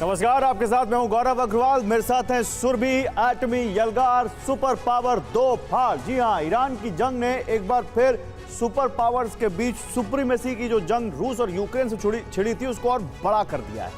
नमस्कार, आपके साथ मैं हूं गौरव अग्रवाल। मेरे साथ हैं सुरभि, एटमी, यलगार, सुपर पावर, दो फाड़। जी हां, ईरान की जंग ने एक बार फिर सुपर पावर्स के बीच सुप्रीमेसी की जो जंग रूस और यूक्रेन से छिड़ी थी उसको और बड़ा कर दिया है।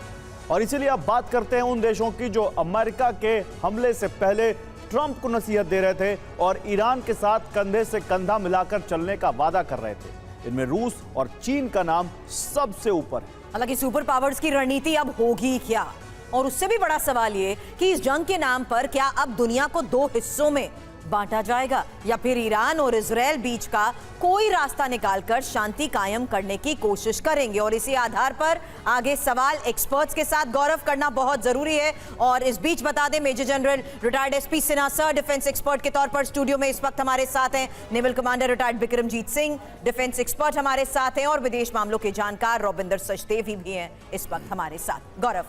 और इसीलिए अब बात करते हैं उन देशों की जो अमेरिका के हमले से पहले ट्रंप को नसीहत दे रहे थे और ईरान के साथ कंधे से कंधा मिलाकर चलने का वादा कर रहे थे। इनमें रूस और चीन का नाम सबसे ऊपर है। हालांकि सुपर पावर्स की रणनीति अब होगी क्या, और उससे भी बड़ा सवाल ये कि इस जंग के नाम पर क्या अब दुनिया को दो हिस्सों में बांटा जाएगा या फिर ईरान और इजराइल बीच का कोई रास्ता निकालकर शांति कायम करने की कोशिश करेंगे। और इसी आधार पर आगे सवाल एक्सपर्ट्स के साथ गौरव करना बहुत जरूरी है। और इस बीच बता दें, major general retired SP Sinha sir defence expert के तौर पर स्टूडियो में इस वक्त हमारे साथ हैं। Naval commander retired Bikramjit Singh defence expert हमारे साथ हैं और विदेश मामलों के जानकार रविंदर सचदेवी भी हैं इस वक्त हमारे साथ। गौरव।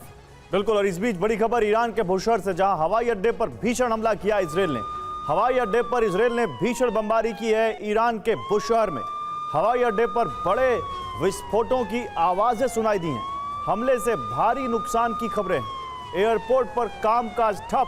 बिल्कुल, और इस बीच बड़ी खबर ईरान के बुशहर से, जहां हवाई अड्डे पर भीषण हमला किया इसराइल ने। हवाई अड्डे पर इसराइल ने भीषण बमबारी की है ईरान के बुशहर में। हवाई अड्डे पर बड़े विस्फोटों की आवाजें सुनाई दी हैं। हमले से भारी नुकसान की खबरें हैं। एयरपोर्ट पर कामकाज ठप।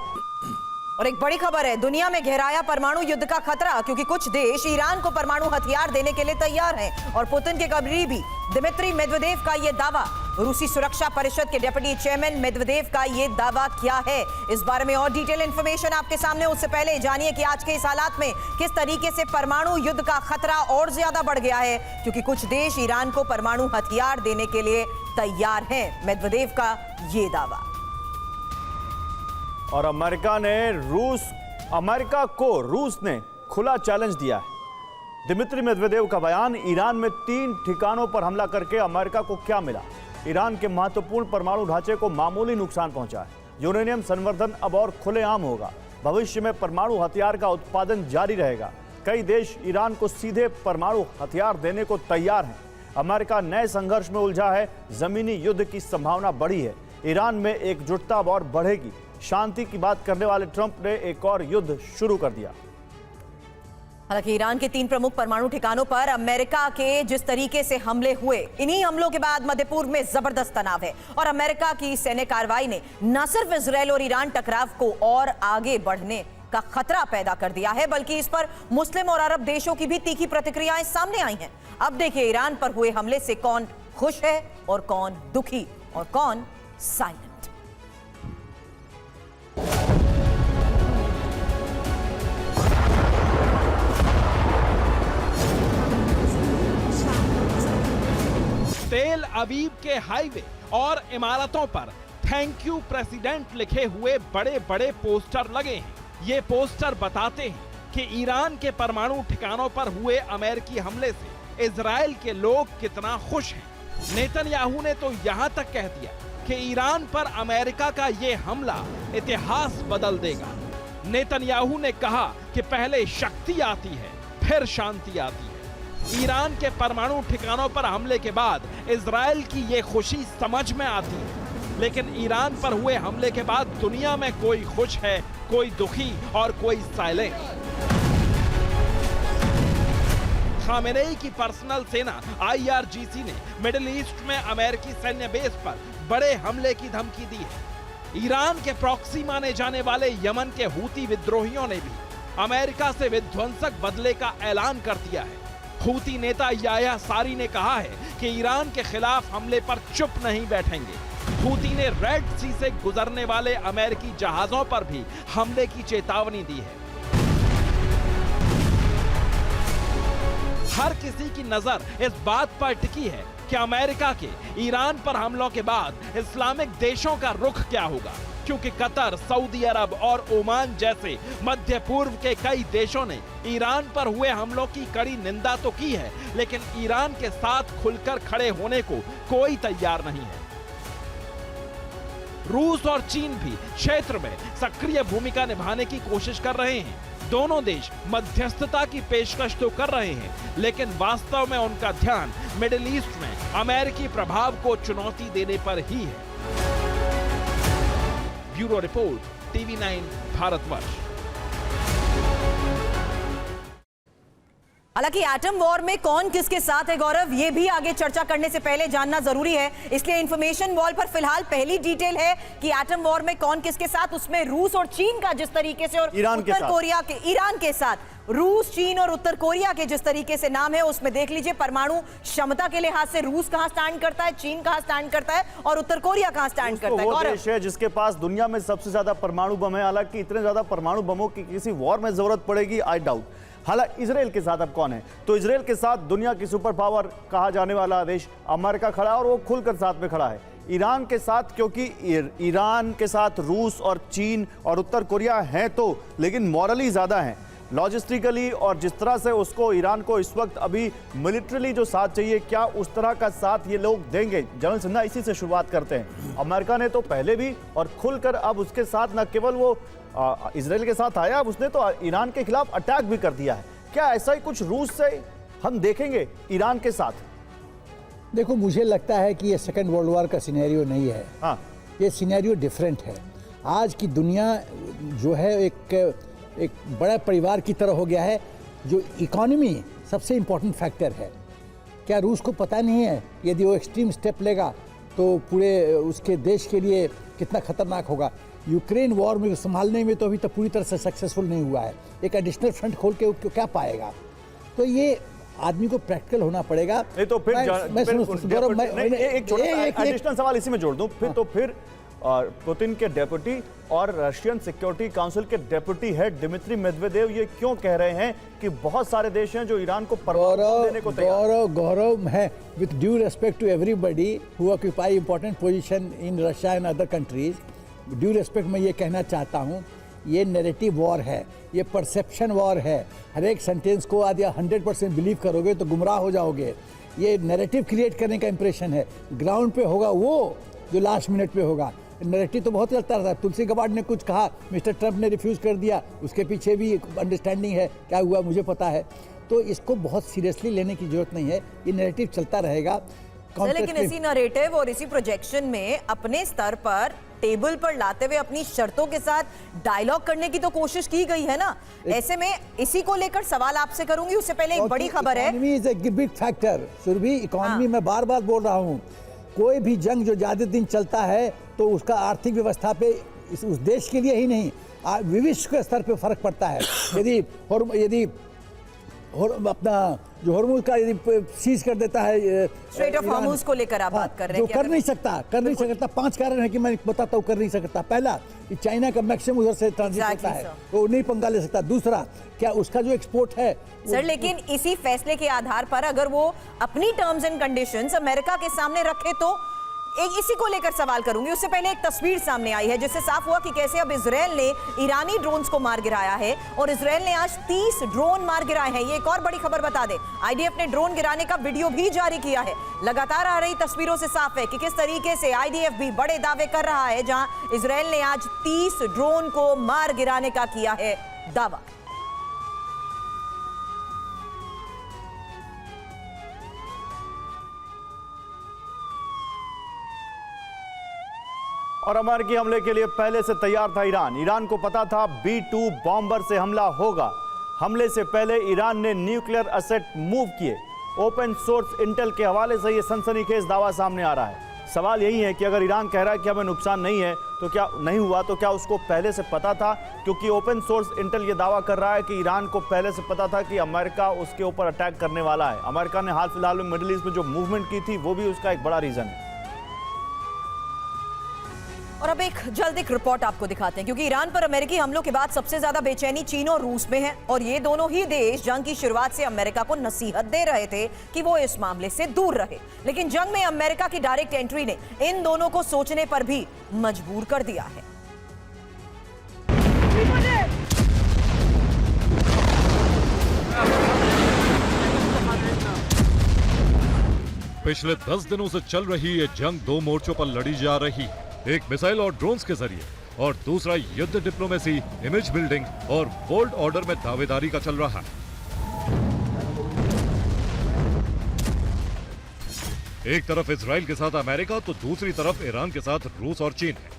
और एक बड़ी खबर है, दुनिया में गहराया परमाणु युद्ध का खतरा, क्योंकि कुछ देश ईरान को परमाणु हथियार देने के लिए तैयार हैं। और पुतिन के करीबी दिमित्री मेदवेदेव का यह दावा। रूसी सुरक्षा परिषद के डेप्यूटी चेयरमैन मेदवेदेव का यह दावा क्या है, इस बारे में और डिटेल इंफॉर्मेशन आपके सामने। उससे पहले जानिए कि आज के इस हालात में किस तरीके से परमाणु युद्ध का खतरा और ज्यादा बढ़ गया है, क्योंकि कुछ देश ईरान को परमाणु हथियार देने के लिए तैयार हैं। मेदवेदेव का यह दावा। और अमेरिका को रूस ने खुला चैलेंज दिया है। दिमित्री मेदवेदेव का बयान, ईरान में 3 ठिकानों पर हमला करके अमेरिका को क्या मिला। ईरान के महत्वपूर्ण परमाणु ढांचे को मामूली नुकसान पहुंचा है। यूरेनियम संवर्धन अब और खुलेआम होगा। भविष्य में परमाणु हथियार का उत्पादन जारी रहेगा। कई देश ईरान को सीधे परमाणु हथियार देने को तैयार हैं। अमेरिका नए संघर्ष में उलझा है। जमीनी युद्ध की संभावना बढ़ी है। ईरान में एकजुटता और बढ़ेगी। शांति की बात करने वाले ट्रंप ने एक और युद्ध शुरू कर दिया। हालांकि ईरान के 3 प्रमुख परमाणु ठिकानों पर अमेरिका के जिस तरीके से हमले हुए, इन्हीं हमलों के बाद मध्य पूर्व में जबरदस्त तनाव है। और अमेरिका की सैन्य कार्रवाई ने न सिर्फ इजरायल और ईरान टकराव को और आगे बढ़ने का खतरा पैदा कर दिया है, बल्कि इस पर मुस्लिम और अरब देशों की भी तीखी प्रतिक्रियाएं सामने आई हैं। अब देखिए ईरान पर हुए हमले से कौन खुश है और कौन दुखी और कौन साइलेंट। तेल अवीव के हाईवे और इमारतों पर थैंक यू प्रेसिडेंट लिखे हुए बड़े बड़े पोस्टर लगे हैं। ये पोस्टर बताते हैं कि ईरान के परमाणु ठिकानों पर हुए अमेरिकी हमले से इजराइल के लोग कितना खुश हैं। नेतन्याहू ने तो यहाँ तक कह दिया कि ईरान पर अमेरिका का ये हमला इतिहास बदल देगा। नेतन्याहू ने कहा कि पहले शक्ति आती है, फिर शांति आती है। ईरान के परमाणु ठिकानों पर हमले के बाद इजराइल की ये खुशी समझ में आती है, लेकिन ईरान पर हुए हमले के बाद दुनिया में कोई खुश है, कोई दुखी और कोई साइलेंट। खामेनेई की पर्सनल सेना IRGC ने मिडिल ईस्ट में अमेरिकी सैन्य बेस पर बड़े हमले की धमकी दी है। ईरान के प्रॉक्सी माने जाने वाले यमन के हूती विद्रोहियों ने भी अमेरिका से विध्वंसक बदले का ऐलान कर दिया है। हूती नेता याह्या सारी ने कहा है कि ईरान के खिलाफ हमले पर चुप नहीं बैठेंगे। हूती ने रेड सी से गुजरने वाले अमेरिकी जहाजों पर भी हमले की चेतावनी दी है। हर किसी की नजर इस बात पर टिकी है कि अमेरिका के ईरान पर हमलों के बाद इस्लामिक देशों का रुख क्या होगा, क्योंकि कतर, सऊदी अरब और ओमान जैसे मध्य पूर्व के कई देशों ने ईरान पर हुए हमलों की कड़ी निंदा तो की है, लेकिन ईरान के साथ खुलकर खड़े होने को कोई तैयार नहीं है। रूस और चीन भी क्षेत्र में सक्रिय भूमिका निभाने की कोशिश कर रहे हैं। दोनों देश मध्यस्थता की पेशकश तो कर रहे हैं, लेकिन वास्तव में उनका ध्यान मिडिल ईस्ट में अमेरिकी प्रभाव को चुनौती देने पर ही है। Bureau report, TV9 Bharatvarsh. हालांकि एटम वॉर में कौन किसके साथ है गौरव, ये भी आगे चर्चा करने से पहले जानना जरूरी है, इसलिए इंफॉर्मेशन वॉल पर फिलहाल पहली डिटेल है कि एटम वॉर में कौन किसके साथ, उसमें रूस और चीन का जिस तरीके से, और ईरान के उत्तर साथ। कोरिया के, ईरान के साथ, रूस, चीन और उत्तर कोरिया के जिस तरीके से नाम है, उसमें देख लीजिए परमाणु क्षमता के लिहाज से रूस कहां स्टैंड करता है, चीन कहां स्टैंड करता है और उत्तर कोरिया कहां स्टैंड करता है। वो गौरव, देश है जिसके पास दुनिया में सबसे ज्यादा परमाणु बम है, हालांकि इतने ज्यादा परमाणु बमों की किसी वॉर में जरूरत पड़ेगी आई डाउट। हालांकि इसराइल के साथ अब कौन है, तो इसराइल के साथ दुनिया की सुपर पावर कहा जाने वाला देश अमेरिका खड़ा है और वो खुलकर साथ में खड़ा है ईरान के साथ, क्योंकि ईरान के साथ रूस और चीन और उत्तर कोरिया हैं तो, लेकिन मॉरली ज्यादा हैं लॉजिस्टिकली, और जिस तरह से उसको ईरान को इस वक्त अभी मिलिट्रली जो साथ चाहिए, क्या उस तरह का साथ ये लोग देंगे। जनरल सिन्हा इसी से शुरुआत करते हैं। अमेरिका ने तो पहले भी और खुलकर अब उसके साथ न केवल वो इजराइल के साथ आया, अब उसने तो ईरान के खिलाफ अटैक भी कर दिया है। क्या ऐसा ही कुछ रूस से हम देखेंगे ईरान के साथ? देखो, मुझे लगता है कि ये सेकेंड वर्ल्ड वॉर का सिनेरियो नहीं है। हाँ, ये सिनेरियो डिफरेंट है। आज की दुनिया जो है एक बड़ा परिवार की तरह हो गया है, जो इकोनॉमी सबसे इम्पोर्टेंट फैक्टर है। क्या रूस को पता नहीं है यदि वो एक्सट्रीम स्टेप लेगा तो पूरे उसके देश के लिए कितना खतरनाक होगा? यूक्रेन वॉर में संभालने में तो अभी तक पूरी तरह से सक्सेसफुल नहीं हुआ है। एक एडिशनल फ्रंट खोल के उसको क्या पाएगा? तो ये आदमी को प्रैक्टिकल होना पड़ेगा। नहीं तो फिर एक छोटा एडिशनल सवाल इसी में जोड़ दूं, फिर तो फिर पुतिन के डेप्यूटी और रशियन सिक्योरिटी काउंसिल के डेप्यूटी हेड दिमित्री मेदवेदेव ये क्यों कह रहे हैं कि बहुत सारे देश हैं जो ईरान को परमाणु देने को तैयार? गौरव है, with due respect to everybody who occupy important position in Russia and other countries, due respect मैं ये कहना चाहता हूँ, ये नैरेटिव वॉर है, ये परसेप्शन वॉर है। हर एक सेंटेंस को आज 100% बिलीव करोगे तो गुमराह हो जाओगे। ये नैरेटिव क्रिएट करने का इंप्रेशन है। ग्राउंड पे होगा वो जो लास्ट मिनट पे होगा। नैरेटिव तो बहुत चलता रहता है। तुलसी गबार्ड ने कुछ कहा, मिस्टर ट्रंप ने रिफ्यूज़ कर दिया, उसके पीछे भी अंडरस्टैंडिंग है, क्या हुआ मुझे पता है। तो इसको बहुत सीरियसली लेने की जरूरत नहीं है, ये नैरेटिव चलता रहेगा। लेकिन इसी नैरेटिव और इसी प्रोजेक्शन में अपने स्तर पर टेबल पर लाते हुए अपनी शर्तों के साथ डायलॉग करने की तो कोशिश की गई है ना। ऐसे में इसी को लेकर सवाल आपसे करूंगी, उससे पहले एक बड़ी खबर है। Economy is a big factor Surbhi. Economy मैं बार बार बोल रहा हूँ, कोई भी जंग जो ज्यादा दिन चलता है तो उसका आर्थिक व्यवस्था पे उस देश के लिए ही नहीं, विश्व के स्तर पे फर्क पड़ता है। यदि अपना जो हॉर्मुज का यदि सीज कर देता है, स्ट्रेट ऑफ हॉर्मुज को लेकर आप बात कर रहे हैं, जो कर नहीं सकता 5 कारण है कि मैं बताता हूँ कर नहीं सकता। पहला कि चाइना का मैक्सिमम उधर से ट्रांजिट होता है, वो नहीं पंगा ले सकता। दूसरा, क्या उसका जो एक्सपोर्ट है सर, लेकिन इसी फैसले के आधार पर अगर वो अपनी टर्म्स एंड कंडीशंस अमेरिका के सामने रखे तो एक इसी को लेकर सवाल करूंगी। उससे पहले एक तस्वीर सामने आई है जिससे साफ हुआ कि कैसे अब इजराइल ने ईरानी ड्रोन्स को मार गिराया है, और इजराइल ने आज 30 ड्रोन मार गिराए हैं। ये एक और बड़ी खबर बता दे, आईडीएफ ने ड्रोन गिराने का वीडियो भी जारी किया है। लगातार आ रही तस्वीरों से साफ है कि किस तरीके से आईडीएफ भी बड़े दावे कर रहा है, जहां इजराइल ने आज 30 ड्रोन को मार गिराने का किया है दावा। और अमेरिकी हमले के लिए पहले से तैयार था ईरान। ईरान को पता था B-2 बॉम्बर से हमला होगा। हमले से पहले ईरान ने न्यूक्लियर एसेट मूव किए। ओपन सोर्स इंटेल के हवाले से यह सनसनीखेज दावा सामने आ रहा है। सवाल यही है कि अगर ईरान कह रहा है कि हमें नुकसान नहीं है तो क्या नहीं हुआ, तो क्या उसको पहले से पता था? क्योंकि ओपन सोर्स इंटेल ये दावा कर रहा है कि ईरान को पहले से पता था कि अमेरिका उसके ऊपर अटैक करने वाला है। अमेरिका ने हाल फिलहाल में मिडिल ईस्ट में जो मूवमेंट की थी वो भी उसका एक बड़ा रीजन है। और अब एक जल्द एक रिपोर्ट आपको दिखाते हैं, क्योंकि ईरान पर अमेरिकी हमलों के बाद सबसे ज्यादा बेचैनी चीन और रूस में है, और ये दोनों ही देश जंग की शुरुआत से अमेरिका को नसीहत दे रहे थे कि वो इस मामले से दूर रहे। लेकिन जंग में अमेरिका की डायरेक्ट एंट्री ने इन दोनों को सोचने पर भी मजबूर कर दिया है। पिछले 10 दिनों से चल रही ये जंग 2 मोर्चों पर लड़ी जा रही है। एक मिसाइल और ड्रोन्स के जरिए, और दूसरा युद्ध डिप्लोमेसी, इमेज बिल्डिंग और वर्ल्ड ऑर्डर में दावेदारी का चल रहा है। एक तरफ इजराइल के साथ अमेरिका तो दूसरी तरफ ईरान के साथ रूस और चीन है।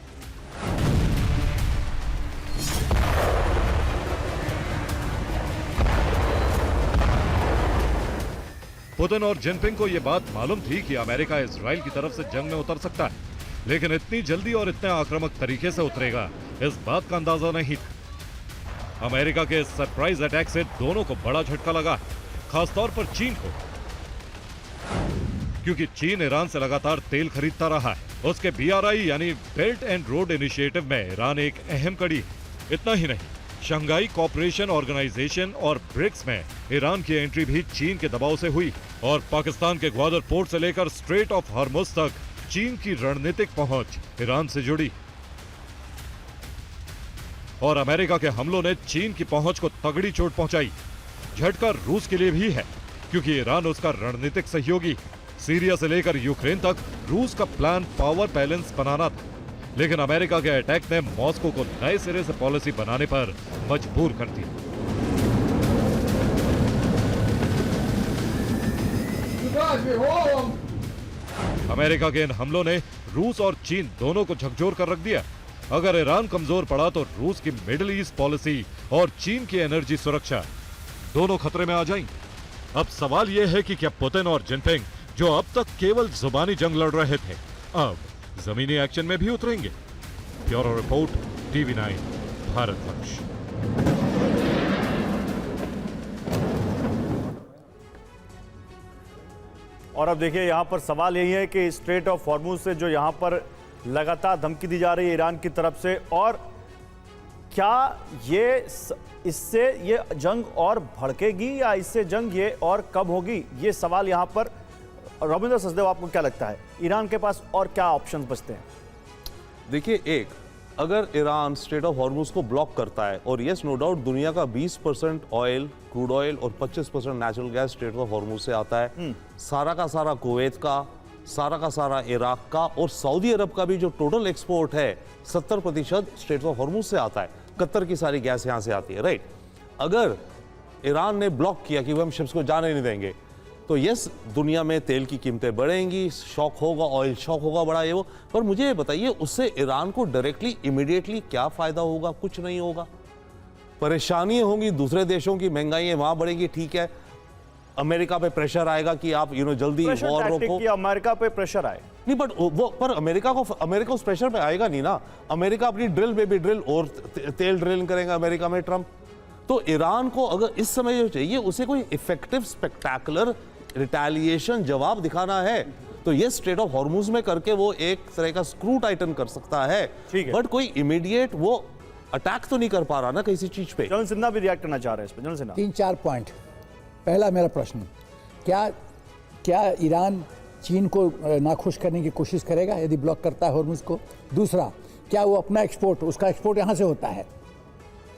पुतिन और जिनपिंग को ये बात मालूम थी कि अमेरिका इजराइल की तरफ से जंग में उतर सकता है, लेकिन इतनी जल्दी और इतने आक्रामक तरीके से उतरेगा इस बात का अंदाजा नहीं था। अमेरिका के सरप्राइज अटैक से दोनों को बड़ा झटका लगा, खासतौर पर चीन को, क्योंकि चीन ईरान से लगातार तेल खरीदता रहा है। उसके BRI यानी बेल्ट एंड रोड इनिशिएटिव में ईरान एक अहम कड़ी। इतना ही नहीं, शंघाई कोऑपरेशन ऑर्गेनाइजेशन और ब्रिक्स में ईरान की एंट्री भी चीन के दबाव से हुई और पाकिस्तान के ग्वादर पोर्ट से लेकर स्ट्रेट ऑफ हॉर्मुज तक चीन की रणनीतिक पहुंच ईरान से जुड़ी। और अमेरिका के हमलों ने चीन की पहुंच को तगड़ी चोट पहुंचाई। झटका रूस के लिए भी है, क्योंकि ईरान उसका रणनीतिक सहयोगी। सीरिया से लेकर यूक्रेन तक रूस का प्लान पावर बैलेंस बनाना था, लेकिन अमेरिका के अटैक ने मॉस्को को नए सिरे से पॉलिसी बनाने पर मजबूर कर दिया। अमेरिका के इन हमलों ने रूस और चीन दोनों को झकझोर कर रख दिया। अगर ईरान कमजोर पड़ा तो रूस की मिडिल ईस्ट पॉलिसी और चीन की एनर्जी सुरक्षा दोनों खतरे में आ जाएंगी। अब सवाल यह है कि क्या पुतिन और जिनपिंग, जो अब तक केवल जुबानी जंग लड़ रहे थे, अब जमीनी एक्शन में भी उतरेंगे? Bureau report, TV9 Bharatvarsh. और अब देखिए, यहाँ पर सवाल यही है कि स्ट्रेट ऑफ हॉर्मुज से जो यहाँ पर लगातार धमकी दी जा रही है ईरान की तरफ से, और क्या इससे ये जंग और भड़केगी या इससे जंग ये और कब होगी, ये सवाल यहाँ पर। रविंद्र सचदेव, आपको क्या लगता है ईरान के पास और क्या ऑप्शंस बचते हैं? देखिए, अगर ईरान स्ट्रेट ऑफ हॉर्मुज को ब्लॉक करता है, और यस नो डाउट दुनिया का 20% ऑयल, क्रूड ऑयल और 25% natural gas straight of Hormuz से आता है। सारा का सारा कुवैत का, सारा का सारा इराक का और सऊदी अरब का भी जो टोटल एक्सपोर्ट है 70% स्ट्रेट ऑफ हॉर्मुज से आता है। कतर की सारी गैस यहाँ से आती है, राइट। अगर ईरान ने ब्लॉक किया कि वो हम शिप्स को जाने नहीं देंगे, तो यस दुनिया में तेल की कीमतें बढ़ेंगी, शॉक होगा, ऑयल शॉक होगा बड़ा ये वो। पर मुझे ये बताइए, उससे ईरान को डायरेक्टली इमीडिएटली क्या फायदा होगा? कुछ नहीं होगा। परेशानियां होंगी, दूसरे देशों की महंगाई वहां बढ़ेगी, ठीक है। अमेरिका पे प्रेशर आएगा कि आप जल्दी वॉर रोको। अमेरिका पे प्रेशर आए नहीं, बट वो पर अमेरिका उस प्रेशर पे आएगा नहीं ना। अमेरिका अपनी ड्रिल बेबी ड्रिल और तेल ड्रिल करेगा अमेरिका में ट्रंप। तो ईरान को अगर इस समय जो चाहिए, उसे कोई इफेक्टिव स्पेक्टाकुलर रिटेलिएशन जवाब दिखाना है, तो ये स्ट्रेट ऑफ हॉर्मुज में करके वो एक तरह का स्क्रू टाइटन कर सकता है, बट कोई इमीडिएट वो अटैक तो नहीं कर पा रहा ना किसी चीज पे। जनरल सिन्हा भी रिएक्ट करना चाह रहे हैं इस पे। General Sinha, 3-4 point. पहला मेरा प्रश्न, क्या ईरान चीन को नाखुश करने की कोशिश करेगा यदि ब्लॉक करता है हॉर्मुज को? दूसरा, क्या वो अपना एक्सपोर्ट, उसका एक्सपोर्ट यहाँ से होता है,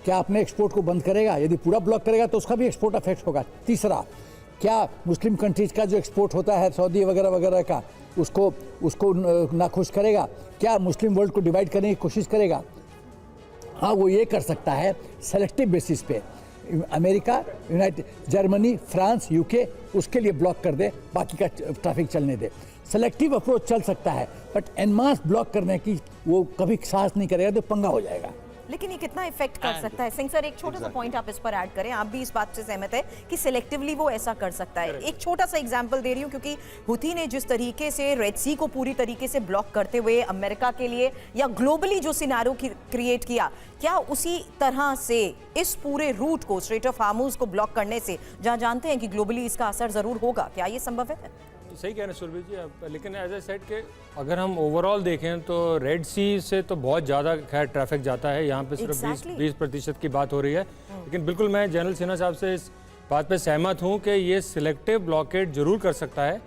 क्या अपने एक्सपोर्ट को बंद करेगा? यदि पूरा ब्लॉक करेगा तो उसका भी एक्सपोर्ट अफेक्ट होगा। तीसरा, क्या मुस्लिम कंट्रीज का जो एक्सपोर्ट होता है सऊदी वगैरह वगैरह का, उसको नाखुश करेगा? क्या मुस्लिम वर्ल्ड को डिवाइड करने की कोशिश करेगा? हाँ, वो ये कर सकता है सेलेक्टिव बेसिस पे। अमेरिका, जर्मनी, फ्रांस, यूके उसके लिए ब्लॉक कर दे, बाकी का ट्रैफिक चलने दे। सेलेक्टिव अप्रोच चल सकता है, बट एनमास ब्लॉक करने की वो कभी साहस नहीं करेगा, तो पंगा हो जाएगा। लेकिन ये कितना इफेक्ट कर सकता है? सिंह सर, एक छोटा सा पॉइंट आप इस पर ऐड करें। आप भी इस बात से सहमत है कि सिलेक्टिवली वो ऐसा कर सकता है? एक छोटा सा एग्जांपल दे रही हूँ, क्योंकि हुथी ने जिस तरीके से रेड सी को पूरी तरीके से ब्लॉक करते हुए अमेरिका के लिए या ग्लोबली जो सिनारियो क्रिएट किया, क्या उसी तरह से इस पूरे रूट को, स्ट्रेट ऑफ हॉर्मुज को ब्लॉक करने से, जहां जानते हैं कि ग्लोबली इसका असर जरूर होगा, क्या ये संभव है? सही कह रहे हैं सुरभि जी आप, लेकिन एज ए सेट के अगर हम ओवरऑल देखें तो रेड सी से तो बहुत ज़्यादा खैर ट्रैफिक जाता है, यहाँ पे सिर्फ 20% की बात हो रही है। लेकिन बिल्कुल मैं जनरल सिन्हा साहब से इस बात पे सहमत हूँ कि ये सिलेक्टिव ब्लॉकेड जरूर कर सकता है,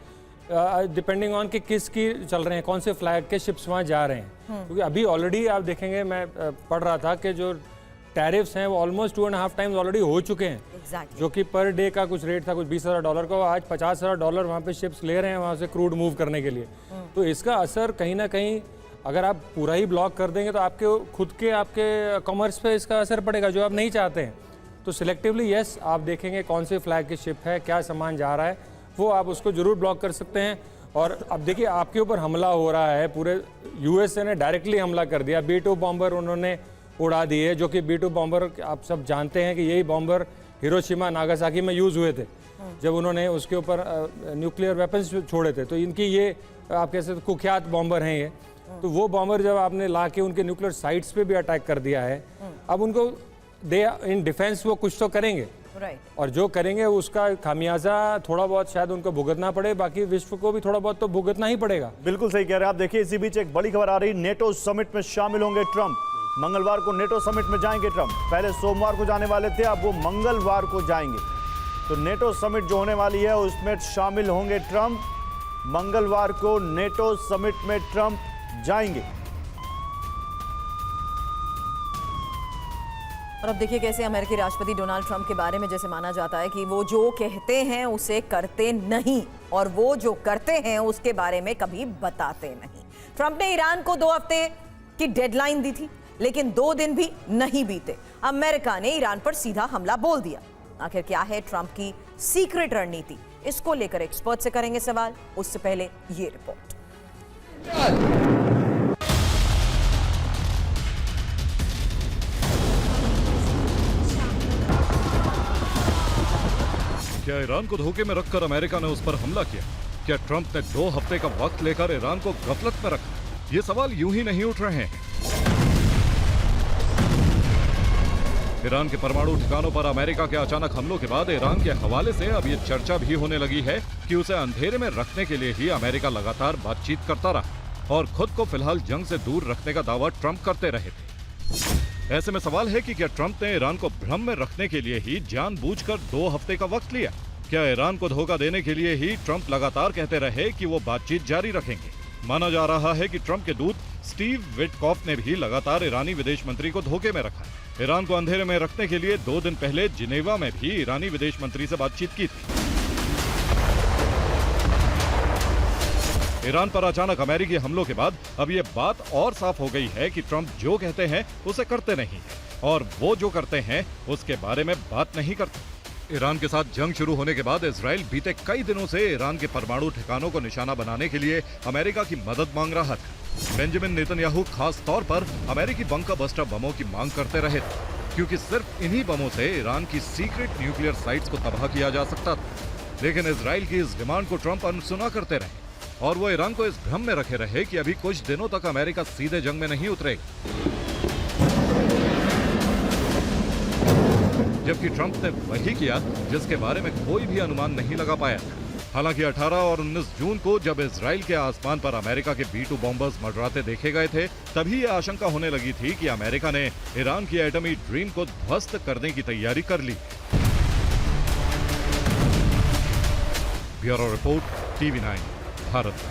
डिपेंडिंग ऑन कि किसकी चल रहे हैं, कौन से फ्लैग के शिप्स वहाँ जा रहे हैं। क्योंकि अभी ऑलरेडी आप देखेंगे, मैं पढ़ रहा था कि जो टैरिफ्स हैं वो ऑलमोस्ट 2.5 टाइम्स ऑलरेडी हो चुके हैं। जो कि पर डे का कुछ रेट था कुछ $20,000 का, आज $50,000 वहाँ पे शिप्स ले रहे हैं वहाँ से क्रूड मूव करने के लिए। तो इसका असर कहीं ना कहीं, अगर आप पूरा ही ब्लॉक कर देंगे तो आपके खुद के आपके कॉमर्स पे इसका असर पड़ेगा, जो आप नहीं चाहते हैं। तो सिलेक्टिवली यस, आप देखेंगे कौन से फ्लैग की शिप है, क्या सामान जा रहा है, वो आप उसको जरूर ब्लॉक कर सकते हैं। और अब देखिए, आपके ऊपर हमला हो रहा है, पूरे यूएसए ने डायरेक्टली हमला कर दिया, B-2 बॉम्बर उन्होंने उड़ा दिए, जो कि B-2 बॉम्बर आप सब जानते हैं कि यही बॉम्बर हिरोशिमा नागासाकी में यूज हुए थे। जब उन्होंने उसके ऊपर न्यूक्लियर वेपन्स छोड़े थे। तो इनकी ये आप कह सकते कुख्यात बॉम्बर हैं ये। तो वो बॉम्बर जब आपने ला के उनके न्यूक्लियर साइट्स पे भी अटैक कर दिया है, अब उनको दे इन डिफेंस वो कुछ तो करेंगे, और जो करेंगे उसका खामियाजा थोड़ा बहुत शायद उनको भुगतना पड़े, बाकी विश्व को भी थोड़ा बहुत तो भुगतना ही पड़ेगा। बिल्कुल सही कह रहे हैं आप। देखिए इसी बीच एक बड़ी खबर आ रही, नेटो समिट में शामिल होंगे ट्रंप। मंगलवार को नेटो समिट में जाएंगे ट्रंप। पहले सोमवार को जाने वाले थे, अब वो मंगलवार को जाएंगे। तो नेटो समिट जो होने वाली है उसमें शामिल होंगे ट्रंप। मंगलवार को नेटो समिट में ट्रंप जाएंगे। और अब देखिए कैसे अमेरिकी राष्ट्रपति डोनाल्ड ट्रंप के बारे में जैसे माना जाता है कि वो जो कहते हैं उसे करते नहीं, और वो जो करते हैं उसके बारे में कभी बताते नहीं। ट्रंप ने ईरान को 2 हफ्ते की डेडलाइन दी थी, लेकिन 2 दिन भी नहीं बीते, अमेरिका ने ईरान पर सीधा हमला बोल दिया। आखिर क्या है ट्रंप की सीक्रेट रणनीति, इसको लेकर एक्सपर्ट से करेंगे सवाल। उससे पहले ये रिपोर्ट। क्या ईरान को धोखे में रखकर अमेरिका ने उस पर हमला किया? क्या ट्रंप ने 2 हफ्ते का वक्त लेकर ईरान को गफलत में रखा? ये सवाल यूं ही नहीं उठ रहे हैं। ईरान के परमाणु ठिकानों पर अमेरिका के अचानक हमलों के बाद ईरान के हवाले से अब ये चर्चा भी होने लगी है कि उसे अंधेरे में रखने के लिए ही अमेरिका लगातार बातचीत करता रहा और खुद को फिलहाल जंग से दूर रखने का दावा ट्रंप करते रहे थे। ऐसे में सवाल है कि क्या ट्रंप ने ईरान को भ्रम में रखने के लिए ही जानबूझकर 2 हफ्ते का वक्त लिया? क्या ईरान को धोखा देने के लिए ही ट्रंप लगातार कहते रहे कि वो बातचीत जारी रखेंगे? माना जा रहा है कि ट्रंप के दूत स्टीव विटकॉफ ने भी लगातार ईरानी विदेश मंत्री को धोखे में रखा है। ईरान को अंधेरे में रखने के लिए 2 दिन पहले जिनेवा में भी ईरानी विदेश मंत्री से बातचीत की थी। ईरान पर अचानक अमेरिकी हमलों के बाद अब ये बात और साफ हो गई है कि ट्रंप जो कहते हैं उसे करते नहीं है, और वो जो करते हैं उसके बारे में बात नहीं करते। ईरान के साथ जंग शुरू होने के बाद इजराइल बीते कई दिनों से ईरान के परमाणु ठिकानों को निशाना बनाने के लिए अमेरिका की मदद मांग रहा था। बेंजामिन नेतन्याहू खास तौर पर अमेरिकी बंकर बस्टर बमों की मांग करते रहे थे, क्योंकि सिर्फ इन्हीं बमों से ईरान की सीक्रेट न्यूक्लियर साइट्स को तबाह किया जा सकता था। लेकिन इजराइल की इस डिमांड को ट्रंप अनसुना करते रहे और वो ईरान को इस भ्रम में रखे रहे कि अभी कुछ दिनों तक अमेरिका सीधे जंग में नहीं उतरेगा, जबकि ट्रंप ने वही किया जिसके बारे में कोई भी अनुमान नहीं लगा पाया था। हालांकि 18 और 19 जून को जब इजराइल के आसमान पर अमेरिका के B-2 बॉम्बर्स मंडराते देखे गए थे, तभी ये आशंका होने लगी थी कि अमेरिका ने ईरान की एटमी ड्रीम को ध्वस्त करने की तैयारी कर ली। Bureau report, TV9, Bharat.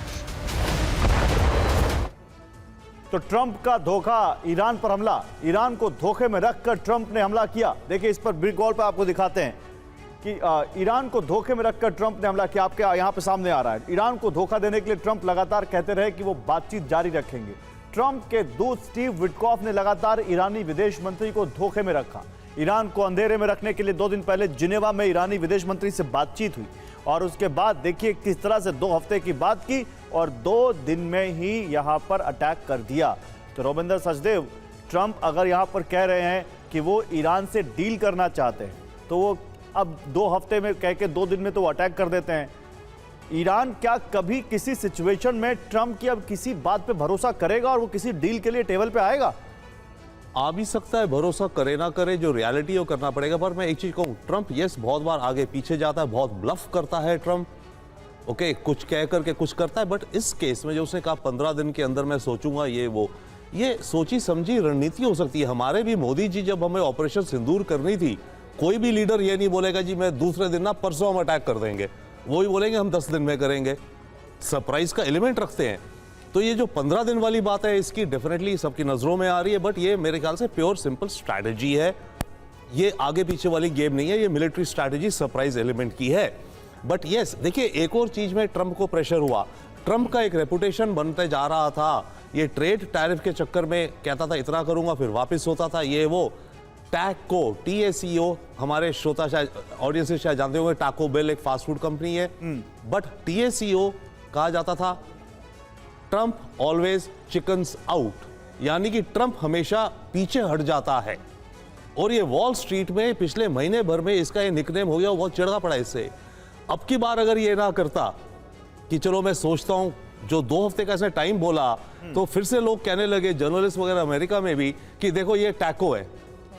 तो ट्रंप का धोखा, ईरान पर हमला, ईरान को धोखे में रखकर ट्रंप ने हमला किया। देखिए इस पर बिग वॉल पर आपको दिखाते हैं कि ईरान को धोखे में रखकर ट्रंप ने हमला किया। आपके यहाँ पे सामने आ रहा है। ईरान को धोखा देने के लिए ट्रंप लगातार कहते रहे कि वो बातचीत जारी रखेंगे। ट्रंप के दूत स्टीव विटकॉफ ने लगातार ईरानी विदेश मंत्री को धोखे में रखा। ईरान को अंधेरे में रखने के लिए 2 दिन पहले जिनेवा में ईरानी विदेश मंत्री से बातचीत हुई, और उसके बाद देखिए किस तरह से 2 हफ्ते की बात की और 2 दिन में ही यहां पर अटैक कर दिया। तो रोमिंदर सचदेव, ट्रंप अगर यहां पर कह रहे हैं कि वो ईरान से डील करना चाहते हैं, तो वो अब 2 हफ्ते में कह के 2 दिन में तो वो अटैक कर देते हैं। ईरान क्या कभी किसी सिचुएशन में ट्रंप की अब किसी बात पे भरोसा करेगा और वो किसी डील के लिए टेबल पे आएगा? आ भी सकता है, भरोसा करे ना करे, जो रियलिटी है करना पड़ेगा। पर मैं एक चीज कहूं, ट्रंप यस बहुत बार आगे पीछे जाता है, बहुत ब्लफ करता है ट्रंप, ओके, कुछ कह करके कुछ करता है। बट इस केस में जो उसने कहा 15 दिन के अंदर मैं सोचूंगा, ये सोची समझी रणनीति हो सकती है। हमारे भी मोदी जी जब हमें ऑपरेशन सिंदूर करनी थी, कोई भी लीडर ये नहीं बोलेगा जी मैं दूसरे दिन ना परसों हम अटैक कर देंगे, वो ही बोलेंगे हम 10 दिन में करेंगे। सरप्राइज का एलिमेंट रखते हैं। तो ये जो 15 दिन वाली बात है, इसकी डेफिनेटली सबकी नजरों में आ रही है, बट ये मेरे ख्याल से प्योर सिंपल स्ट्रैटेजी है। ये आगे पीछे वाली गेम नहीं है, ये मिलिट्री स्ट्रैटेजी सरप्राइज एलिमेंट की है। बट यस, देखिए एक और चीज में ट्रंप को प्रेशर हुआ। ट्रंप का एक रेपुटेशन बनते जा रहा था। ये ट्रेड टैरिफ के चक्कर में कहता था इतना करूंगा, फिर वापस होता था। ये वो टैको, TACO, हमारे श्रोता शायद ऑडियंस से शायद जानते होंगे, टाको बेल एक फास्ट फूड कंपनी है, बट TACO कहा जाता था ट्रंप ऑलवेज चिकन्स आउट, यानी कि ट्रंप हमेशा पीछे हट जाता है। और ये वॉल स्ट्रीट में पिछले महीने भर में इसका ये निकनेम हो गया, बहुत चिढ़ा पड़ा इससे। अब की बार अगर ये ना करता कि चलो मैं सोचता हूं, जो 2 हफ्ते का इसने टाइम बोला, तो फिर से लोग कहने लगे, जर्नलिस्ट वगैरह अमेरिका में भी, कि देखो ये टैको है,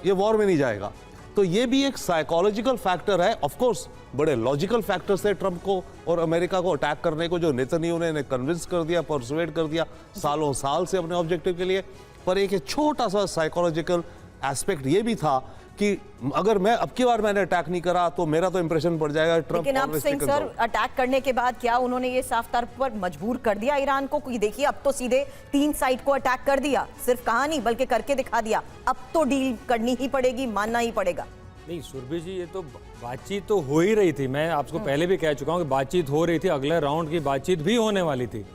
ये वॉर में नहीं जाएगा। तो ये भी एक साइकोलॉजिकल फैक्टर है। ऑफ कोर्स बड़े लॉजिकल फैक्टर्स थे ट्रंप को और अमेरिका को अटैक करने को, जो नेतन्याहू ने कन्विंस कर दिया, परसुएड कर दिया सालों साल से अपने ऑब्जेक्टिव के लिए। पर एक छोटा सा साइकोलॉजिकल एस्पेक्ट ये भी था कि अगर मैं अब की बार मैंने अटैक नहीं करा तो मेरा तो इंप्रेशन पड़ जाएगा ट्रंप। लेकिन अब सिंह सर, अटैक करने के बाद क्या उन्होंने ये साफ तौर पर मजबूर कर दिया ईरान को कि देखिए अब तो सीधे 3 साइड को अटैक कर दिया, सिर्फ कहा नहीं बल्कि करके दिखा दिया, अब तो डील करनी ही पड़ेगी, मानना ही पड़ेगा। नहीं सुरभि जी, ये तो बातचीत तो हो ही रही थी। मैं आपको पहले भी कह चुका हूँ कि बातचीत हो रही थी, अगले राउंड की बातचीत भी होने वाली थी।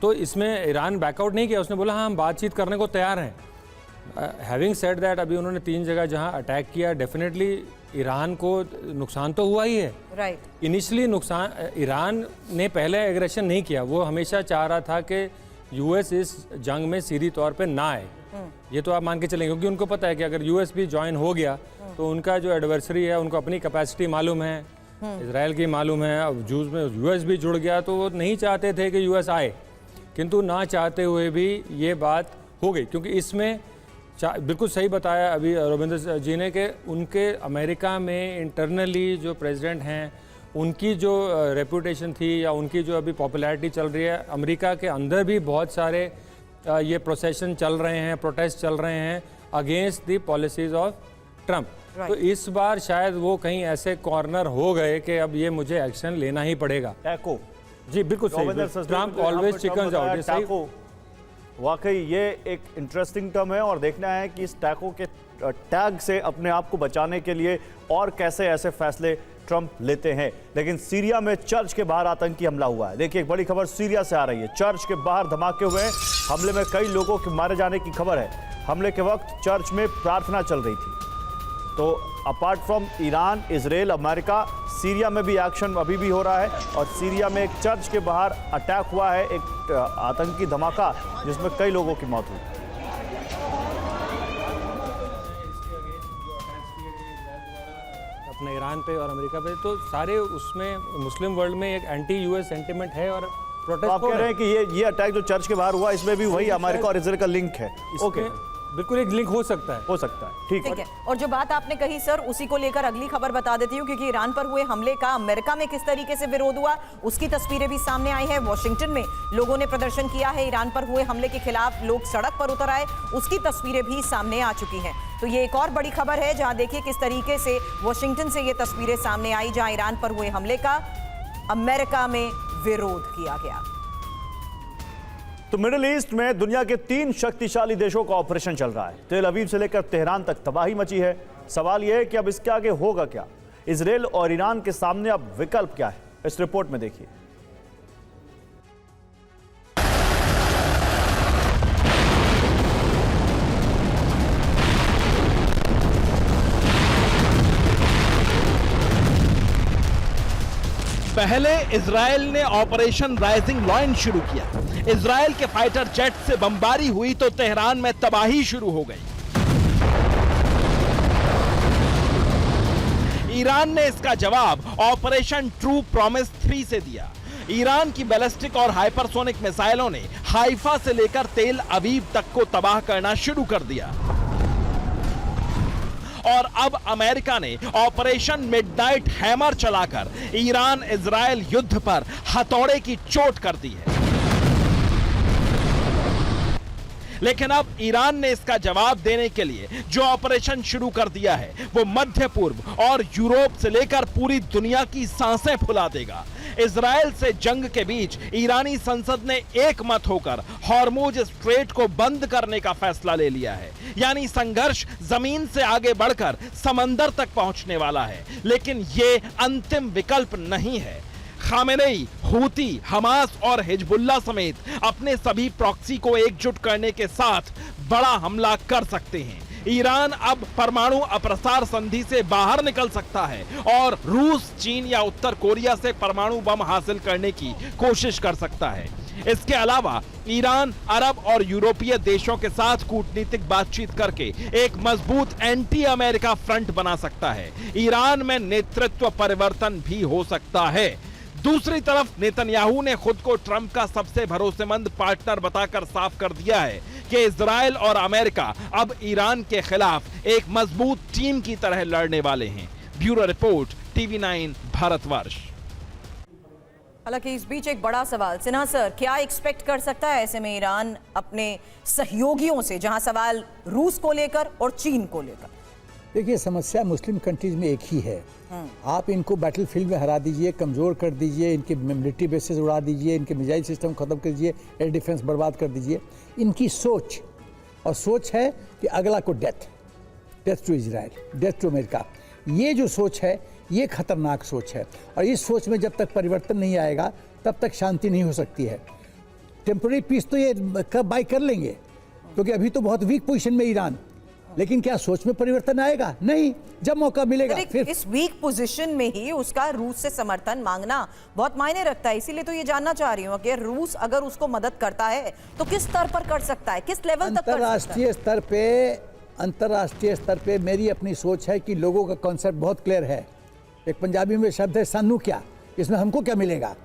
तो इसमें ईरान बैकआउट नहीं किया, उसने बोला हाँ हम बातचीत करने को तैयार हैं। हैविंग सेड दैट, अभी उन्होंने 3 जगह जहां अटैक किया, डेफिनेटली ईरान को नुकसान तो हुआ ही है। राइट। इनिशियली नुकसान, ईरान ने पहले एग्रेशन नहीं किया, वो हमेशा चाह रहा था कि यूएस इस जंग में सीधी तौर पे ना आए। ये तो आप मान के चलेंगे, क्योंकि उनको पता है कि अगर यूएस भी ज्वाइन हो गया तो उनका जो एडवर्सरी है, उनको अपनी कैपेसिटी मालूम है, इजराइल की मालूम है, अब जूस में यूएस भी जुड़ गया, तो वो नहीं चाहते थे कि यूएस आए। किंतु ना चाहते हुए भी ये बात हो गई, क्योंकि इसमें बिल्कुल सही बताया अभी रविंद्र जी ने कि उनके अमेरिका में इंटरनली जो प्रेसिडेंट हैं, उनकी जो रेपुटेशन थी या उनकी जो अभी पॉपुलैरिटी चल रही है, अमेरिका के अंदर भी बहुत सारे ये प्रोसेशन चल रहे हैं, प्रोटेस्ट चल रहे हैं against the policies of Trump. तो इस बार शायद वो कहीं ऐसे कॉर्नर हो गए कि अब ये मुझे एक्शन लेना ही पड़ेगा। टैको, जी बिल्कुल सही, ट्रंप ऑलवेज चिकन्स आउट। सही, वाकई ये एक इंटरेस्टिंग टर्म है और देखना है कि इस टैको के टैग से अपने आप को बचाने के लिए और कैसे ऐसे फैसले ट्रंप लेते हैं। लेकिन सीरिया में चर्च के बाहर आतंकी हमला हुआ है। देखिए एक बड़ी खबर सीरिया से आ रही है। चर्च के बाहर धमाके हुए हैं, हमले में कई लोगों के मारे जाने की खबर है। हमले के वक्त चर्च में प्रार्थना चल रही थी। तो apart from Iran, Israel, America, Syria में भी एक्शन अभी भी हो रहा है और सीरिया में एक चर्च के बाहर अटैक हुआ है, एक आतंकी धमाका जिसमें कई लोगों की मौत हुई। अपने ईरान पे और अमेरिका पे, तो सारे उसमें मुस्लिम वर्ल्ड में एक एंटी यूएस सेंटिमेंट है और प्रोटेस्ट आप कह रहे हैं कि ये अटैक जो चर्च के बाहर हुआ इसमें भी वही अमेरिका और इजराइल का लिंक है। ओके, बिल्कुल एक लिंक हो सकता है, ठीक है। और जो बात आपने कही सर, उसी को लेकर अगली खबर बता देती हूँ, क्योंकि ईरान पर हुए हमले का अमेरिका में किस तरीके से विरोध हुआ उसकी तस्वीरें भी सामने आई है। वॉशिंगटन में लोगों ने प्रदर्शन किया है, ईरान पर हुए हमले के खिलाफ लोग सड़क पर उतर आए, उसकी तस्वीरें भी सामने आ चुकी हैं। तो ये एक और बड़ी खबर है, जहां देखिए किस तरीके से वॉशिंगटन से ये तस्वीरें सामने आई, जहां ईरान पर हुए हमले का अमेरिका में विरोध किया गया। तो मिडिल ईस्ट में दुनिया के 3 शक्तिशाली देशों का ऑपरेशन चल रहा है। तेल अवीव से लेकर तेहरान तक तबाही मची है। सवाल यह है कि अब इसके आगे होगा क्या? इजराइल और ईरान के सामने अब विकल्प क्या है? इस रिपोर्ट में देखिए। पहले इजराइल ने ऑपरेशन राइजिंग लॉयन शुरू किया। इजराइल के फाइटर जेट से बमबारी हुई तो तेहरान में तबाही शुरू हो गई। ईरान ने इसका जवाब ऑपरेशन ट्रू प्रॉमिस 3 से दिया। ईरान की बैलिस्टिक और हाइपरसोनिक मिसाइलों ने हाइफा से लेकर तेल अवीव तक को तबाह करना शुरू कर दिया। और अब अमेरिका ने ऑपरेशन मिडनाइट हैमर चलाकर ईरान इजराइल युद्ध पर हथौड़े की चोट कर दी है। लेकिन अब ईरान ने इसका जवाब देने के लिए जो ऑपरेशन शुरू कर दिया है वो मध्य पूर्व और यूरोप से लेकर पूरी दुनिया की सांसें फुला देगा। इजराइल से जंग के बीच ईरानी संसद ने एक मत होकर हॉर्मुज स्ट्रेट को बंद करने का फैसला ले लिया है। यानी संघर्ष जमीन से आगे बढ़कर समंदर तक पहुंचने वाला है। लेकिन ये अंतिम विकल्प नहीं है। खामेनेई, हूती, हमास और हिजबुल्लाह समेत अपने सभी प्रॉक्सी को एकजुट करने के साथ बड़ा हमला कर सकते हैं। ईरान अब परमाणु अप्रसार संधि से बाहर निकल सकता है और रूस, चीन या उत्तर कोरिया से परमाणु बम हासिल करने की कोशिश कर सकता है। इसके अलावा ईरान अरब और यूरोपीय देशों के साथ कूटनीतिक बातचीत करके एक मजबूत एंटी अमेरिका फ्रंट बना सकता है। ईरान में नेतृत्व परिवर्तन भी हो सकता है। दूसरी तरफ नेतन्याहू ने खुद को ट्रंप का सबसे भरोसेमंद पार्टनर बताकर साफ कर दिया है कि इजराइल और अमेरिका अब ईरान के खिलाफ एक मजबूत टीम की तरह लड़ने वाले हैं। Bureau report, TV9 Bharatvarsh. हालांकि इस बीच एक बड़ा सवाल, सिन्हा सर, क्या एक्सपेक्ट कर सकता है ऐसे में ईरान अपने सहयोगियों से, जहां सवाल रूस को लेकर और चीन को लेकर? देखिए, समस्या मुस्लिम कंट्रीज में एक ही है। आप इनको बैटलफील्ड में हरा दीजिए, कमज़ोर कर दीजिए, इनके मिलिट्री बेसेस उड़ा दीजिए, इनके मिसाइल सिस्टम ख़त्म कर दीजिए, एयर डिफेंस बर्बाद कर दीजिए। इनकी सोच है कि अगला को death to Israel, death to America. ये जो सोच है, ये खतरनाक सोच है, और इस सोच में जब तक परिवर्तन नहीं आएगा तब तक शांति नहीं हो सकती है। टेम्पररी पीस तो ये बाय कर लेंगे, क्योंकि अभी तो बहुत वीक पोजीशन में ईरान, लेकिन क्या सोच में परिवर्तन आएगा? नहीं, जब मौका मिलेगा फिर। इस वीक पोजीशन में ही उसका रूस से समर्थन मांगना बहुत मायने रखता है। इसीलिए तो ये जानना चाह रही हूँ कि रूस अगर उसको मदद करता है तो किस स्तर पर कर सकता है, किस लेवल तक कर सकता है? अंतर्राष्ट्रीय स्तर पे मेरी अपनी सोच है कि लोगों का कॉन्सेप्ट बहुत क्लियर है। एक पंजाबी में शब्द है सानू क्या, इसमें हमको क्या मिलेगा।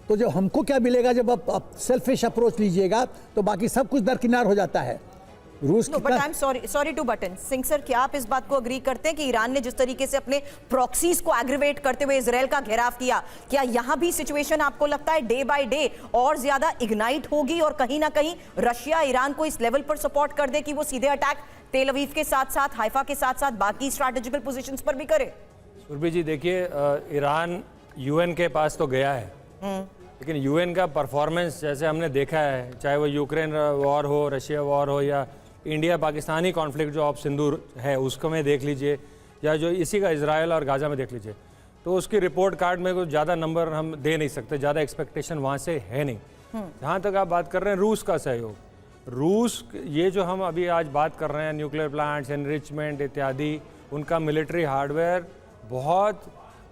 तो जब हमको क्या मिलेगा, जब आप सेल्फिश अप्रोच लीजिएगा तो बाकी सब कुछ दरकिनार हो जाता है। रूस but I am sorry to बटन सिंह सर, क्या आप इस बात को अग्री करते हैं कि ईरान ने जिस तरीके से अपने प्रॉक्सीज को एग्रीवेट करते हुए इजराइल का घेराव किया, क्या यहां भी सिचुएशन आपको लगता है डे बाय डे और ज्यादा इग्नाइट होगी और कहीं ना कहीं रशिया ईरान को इस लेवल पर सपोर्ट कर दे कि वो सीधे अटैक तेल अवीव के साथ साथ, हाइफा के साथ साथ बाकी स्ट्रैटेजिकल पोजीशंस पर भी करे? सुरभि जी, देखिए, ईरान यूएन के पास तो गया है, लेकिन यूएन का परफॉर्मेंस जैसे हमने देखा है, चाहे वो यूक्रेन वॉर हो, रशिया वॉर हो, या इंडिया पाकिस्तानी कॉन्फ्लिक्ट जो ऑफ सिंदूर है उसको में देख लीजिए, या जो इसी का इजराइल और गाजा में देख लीजिए, तो उसकी रिपोर्ट कार्ड में कुछ ज़्यादा नंबर हम दे नहीं सकते, ज़्यादा एक्सपेक्टेशन वहाँ से है नहीं। जहाँ तक आप बात कर रहे हैं रूस का सहयोग, रूस, ये जो हम अभी आज बात कर रहे हैं, न्यूक्लियर प्लांट्स, एनरिचमेंट इत्यादि, उनका मिलिट्री हार्डवेयर बहुत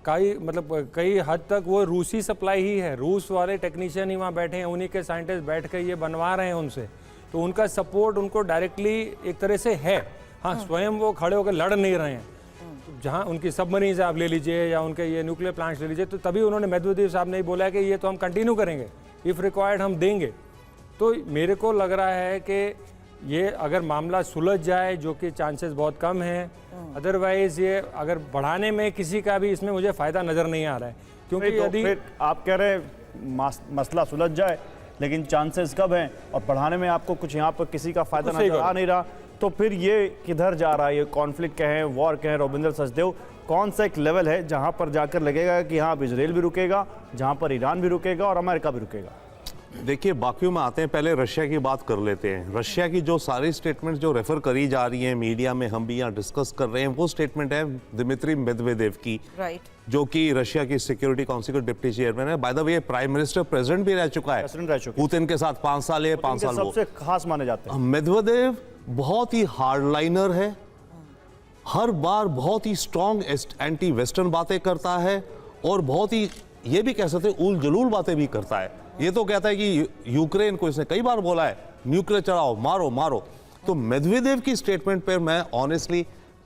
कई हद तक वो रूसी सप्लाई ही है। रूस वाले टेक्नीशियन ही वहाँ बैठे हैं, उन्हीं के साइंटिस्ट बैठ कर ये बनवा रहे हैं उनसे, तो उनका सपोर्ट उनको डायरेक्टली एक तरह से है। हाँ, स्वयं वो खड़े होकर लड़ नहीं रहे हैं। जहाँ उनकी सबमरीन आप ले लीजिए या उनके ये न्यूक्लियर प्लांट्स ले लीजिए, तो तभी उन्होंने मेदवेदेव साहब ने बोला है कि ये तो हम कंटिन्यू करेंगे, इफ़ रिक्वायर्ड हम देंगे। तो मेरे को लग रहा है कि ये अगर मामला सुलझ जाए, जो कि चांसेस बहुत कम हैं, अदरवाइज ये अगर बढ़ाने में किसी का भी इसमें मुझे फ़ायदा नज़र नहीं आ रहा है, क्योंकि तो यदि फिर आप कह रहे हैं मसला सुलझ जाए, लेकिन चांसेस कब हैं और बढ़ाने में आपको कुछ यहाँ पर किसी का फायदा नजर आ नहीं रहा, तो फिर ये किधर जा रहा है? ये कॉन्फ्लिक्ट कहें, वॉर कहें, रविंद्र सचदेव, कौन सा एक लेवल है जहाँ पर जाकर लगेगा कि हाँ, अब इजराइल भी रुकेगा, जहाँ पर ईरान भी रुकेगा और अमेरिका भी रुकेगा? देखिए, बाकियों में आते हैं, पहले रशिया की बात कर लेते हैं। रशिया की जो सारी स्टेटमेंट जो रेफर करी जा रही हैं मीडिया में, हम भी यहाँ डिस्कस कर रहे हैं, वो स्टेटमेंट है दिमित्री मेदवेदेव की, जो कि रशिया की सिक्योरिटी काउंसिल के डिप्टी चेयरमैन है। By the way, prime minister president भी रह चुका है, पुतिन के साथ 5 साल है, 5 साल सबसे खास माने जाते हैं। मेदवेदेव बहुत ही हार्डलाइनर है, हर बार बहुत ही स्ट्रॉन्ग एंटी वेस्टर्न बातें करता है, और बहुत ही, ये भी कह सकते हैं, उल जलूल बातें भी करता है। ये तो कहता है कि यूक्रेन को, इसने कई बार बोला है, न्यूक्लियर चलाओ, मारो मारो। तो मेदवेदेव की स्टेटमेंट पर मैं ऑनेस्टली,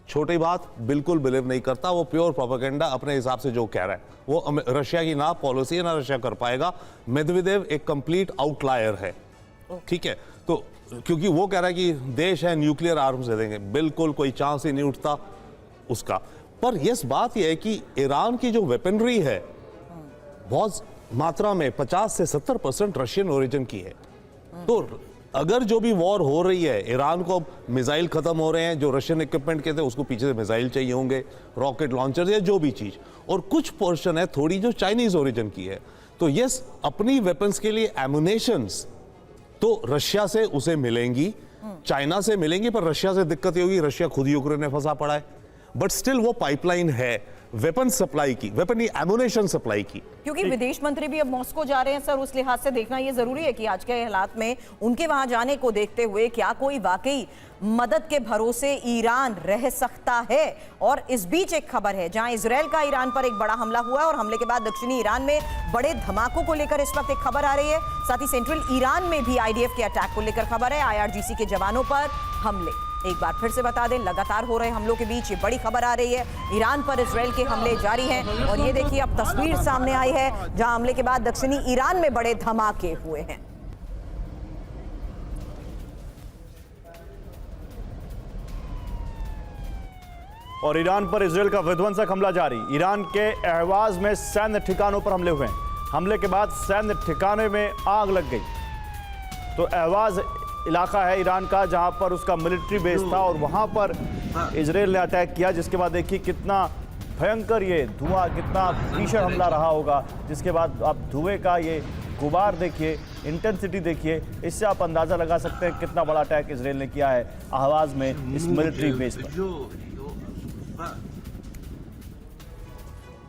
छोटी बात, बिल्कुल बिलीव नहीं करता। वो प्योर प्रोपेगेंडा अपने हिसाब से जो कह रहा है, वो रशिया की ना पॉलिसी है, ना रशिया कर पाएगा। मेदवेदेव एक कंप्लीट आउटलायर है, ठीक है। तो क्योंकि वो कह रहा है कि देश है, न्यूक्लियर आर्म्स दे देंगे, बिल्कुल कोई चांस ही नहीं उठता उसका। पर यस, बात यह है कि ईरान की जो वेपनरी है बहुत मात्रा में 50 से 70% रशियन ओरिजिन की है। तो अगर जो भी वॉर हो रही है, ईरान को अब मिसाइल खत्म हो रहे हैं, जो रशियन इक्विपमेंट के थे उसको पीछे से मिसाइल चाहिए होंगे, रॉकेट लॉन्चर या जो भी चीज, और कुछ पोर्शन है थोड़ी जो चाइनीज ओरिजिन की है। तो यस, अपनी वेपन्स के लिए एमुनेशंस तो रशिया से उसे मिलेंगी, चाइना से मिलेंगी, पर रशिया से दिक्कत ये होगी, रशिया खुद यूक्रेन में फंसा पड़ा है। बट स्टिल वो पाइपलाइन है। वेपन सप्लाई की, वेपन एमुनेशन सप्लाई की। क्योंकि विदेश मंत्री भी अब मॉस्को जा रहे हैं सर, उस लिहाज से देखना ये जरूरी है कि आज के हालात में उनके वहां जाने को देखते हुए क्या कोई वाकई मदद के भरोसे ईरान रह सकता है। और इस बीच एक खबर है जहां इजराइल का ईरान पर एक बड़ा हमला हुआ है और हमले के बाद दक्षिणी ईरान में बड़े धमाकों को लेकर इस वक्त एक खबर आ रही है। साथ ही सेंट्रल ईरान में भी आईडीएफ के अटैक को लेकर खबर है, आईआरजीसी के जवानों पर हमले। एक बार फिर से बता दें, लगातार हो रहे हमलों के बीच ये बड़ी खबर आ रही है, ईरान पर इजराइल के हमले जारी हैं। और ये देखिए अब तस्वीर सामने आई है जहां हमले के बाद दक्षिणी ईरान में बड़े धमाके हुए हैं। और ईरान पर इजराइल का विध्वंसक हमला जारी। ईरान के अहवाज में सैन्य ठिकानों पर हमले हुए हैं। हमले के बाद सैन्य ठिकाने में आग लग गई। तो अहवाज इलाका है ईरान का जहां पर उसका मिलिट्री बेस था और वहां पर इजराइल ने अटैक किया, जिसके बाद देखिए कितना भयंकर ये धुआं, कितना भीषण हमला रहा होगा। जिसके बाद आप धुएं का ये गुबार देखिए, इंटेंसिटी देखिए, इससे आप अंदाजा लगा सकते हैं कितना बड़ा अटैक इजराइल ने किया है अहवाज में इस मिलिट्री बेस पर।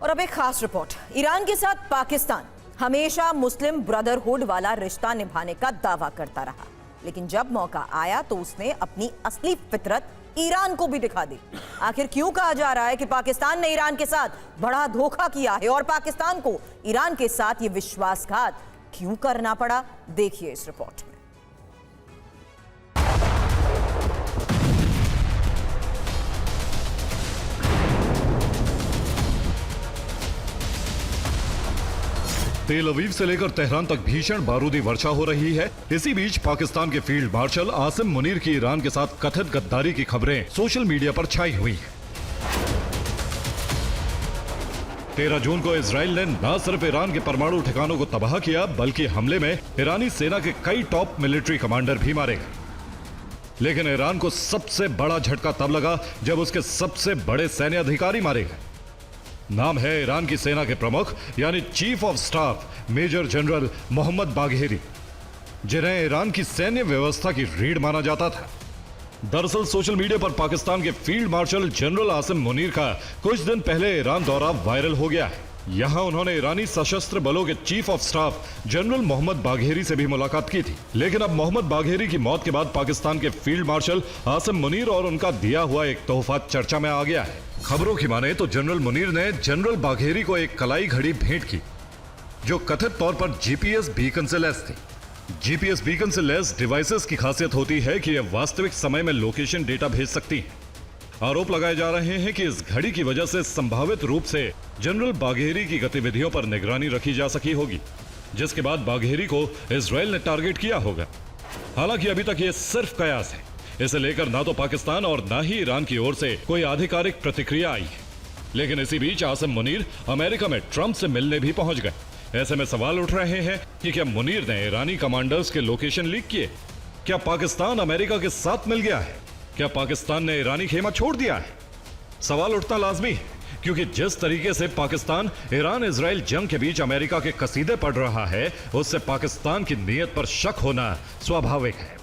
और अब एक खास रिपोर्ट, ईरान के साथ पाकिस्तान हमेशा मुस्लिम ब्रदरहुड वाला रिश्ता निभाने का दावा करता रहा, लेकिन जब मौका आया तो उसने अपनी असली फितरत ईरान को भी दिखा दी। आखिर क्यों कहा जा रहा है कि पाकिस्तान ने ईरान के साथ बड़ा धोखा किया है और पाकिस्तान को ईरान के साथ ये विश्वासघात क्यों करना पड़ा, देखिए इस रिपोर्ट में। तेल अवीव से लेकर तेहरान तक भीषण बारूदी वर्षा हो रही है। इसी बीच पाकिस्तान के फील्ड मार्शल आसिम मुनीर की ईरान के साथ कथित गद्दारी की खबरें सोशल मीडिया पर छाई हुई हैं। 13 जून को इजराइल ने न सिर्फ ईरान के परमाणु ठिकानों को तबाह किया, बल्कि हमले में ईरानी सेना के कई टॉप मिलिट्री कमांडर भी मारे गए। लेकिन ईरान को सबसे बड़ा झटका तब लगा जब उसके सबसे बड़े सैन्य अधिकारी मारे गए। नाम है ईरान की सेना के प्रमुख यानी chief of staff major general Mohammad Bagheri, जिन्हें ईरान की सैन्य व्यवस्था की रीढ़ माना जाता था। दरअसल सोशल मीडिया पर पाकिस्तान के field marshal general Asim Munir का कुछ दिन पहले ईरान दौरा वायरल हो गया है। यहां उन्होंने ईरानी सशस्त्र बलों के chief of staff general Mohammad Bagheri से भी मुलाकात की थी। लेकिन अब मोहम्मद बाघेरी की मौत के बाद पाकिस्तान के फील्ड मार्शल आसिम मुनीर और उनका दिया हुआ एक तोहफा चर्चा में आ गया है। खबरों की माने तो जनरल मुनीर ने जनरल बाघेरी को एक कलाई घड़ी भेंट की, जो कथित तौर पर जीपीएस बीकन से लैस थी। जीपीएस बीकन से लैस डिवाइसेस की खासियत होती है कि यह वास्तविक समय में लोकेशन डेटा भेज सकती हैं। आरोप लगाए जा रहे हैं कि इस घड़ी की वजह से संभावित रूप से जनरल बाघेरी की गतिविधियों पर निगरानी रखी जा सकी होगी, जिसके बाद बाघेरी को इजराइल ने टारगेट किया होगा। हालांकि अभी तक ये सिर्फ कयास है। इसे लेकर ना तो पाकिस्तान और ना ही ईरान की ओर से कोई आधिकारिक प्रतिक्रिया आई है। लेकिन इसी बीच आसिम मुनीर अमेरिका में ट्रंप से मिलने भी पहुंच गए। ऐसे में सवाल उठ रहे हैं कि क्या मुनीर ने ईरानी कमांडर्स के लोकेशन लीक किए? क्या पाकिस्तान अमेरिका के साथ मिल गया है? क्या पाकिस्तान ने ईरानी खेमा छोड़ दिया है? सवाल उठना लाजमी है, क्योंकि जिस तरीके से पाकिस्तान ईरान इजराइल जंग के बीच अमेरिका के कसीदे पढ़ रहा है, उससे पाकिस्तान की नीयत पर शक होना स्वाभाविक है।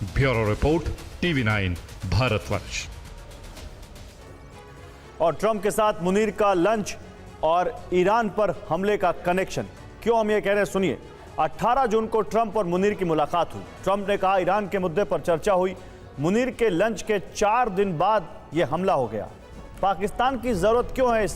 Bureau report, TV9 Bharatvarsh. और ट्रंप के साथ मुनीर का लंच और ईरान पर हमले का कनेक्शन क्यों हम ये कह रहे हैं, सुनिए। 18 जून को ट्रंप और मुनीर की मुलाकात हुई। ट्रंप ने कहा ईरान के मुद्दे पर चर्चा हुई। मुनीर के लंच के 4 दिन बाद यह हमला हो गया। पाकिस्तान की जरूरत क्यों है इस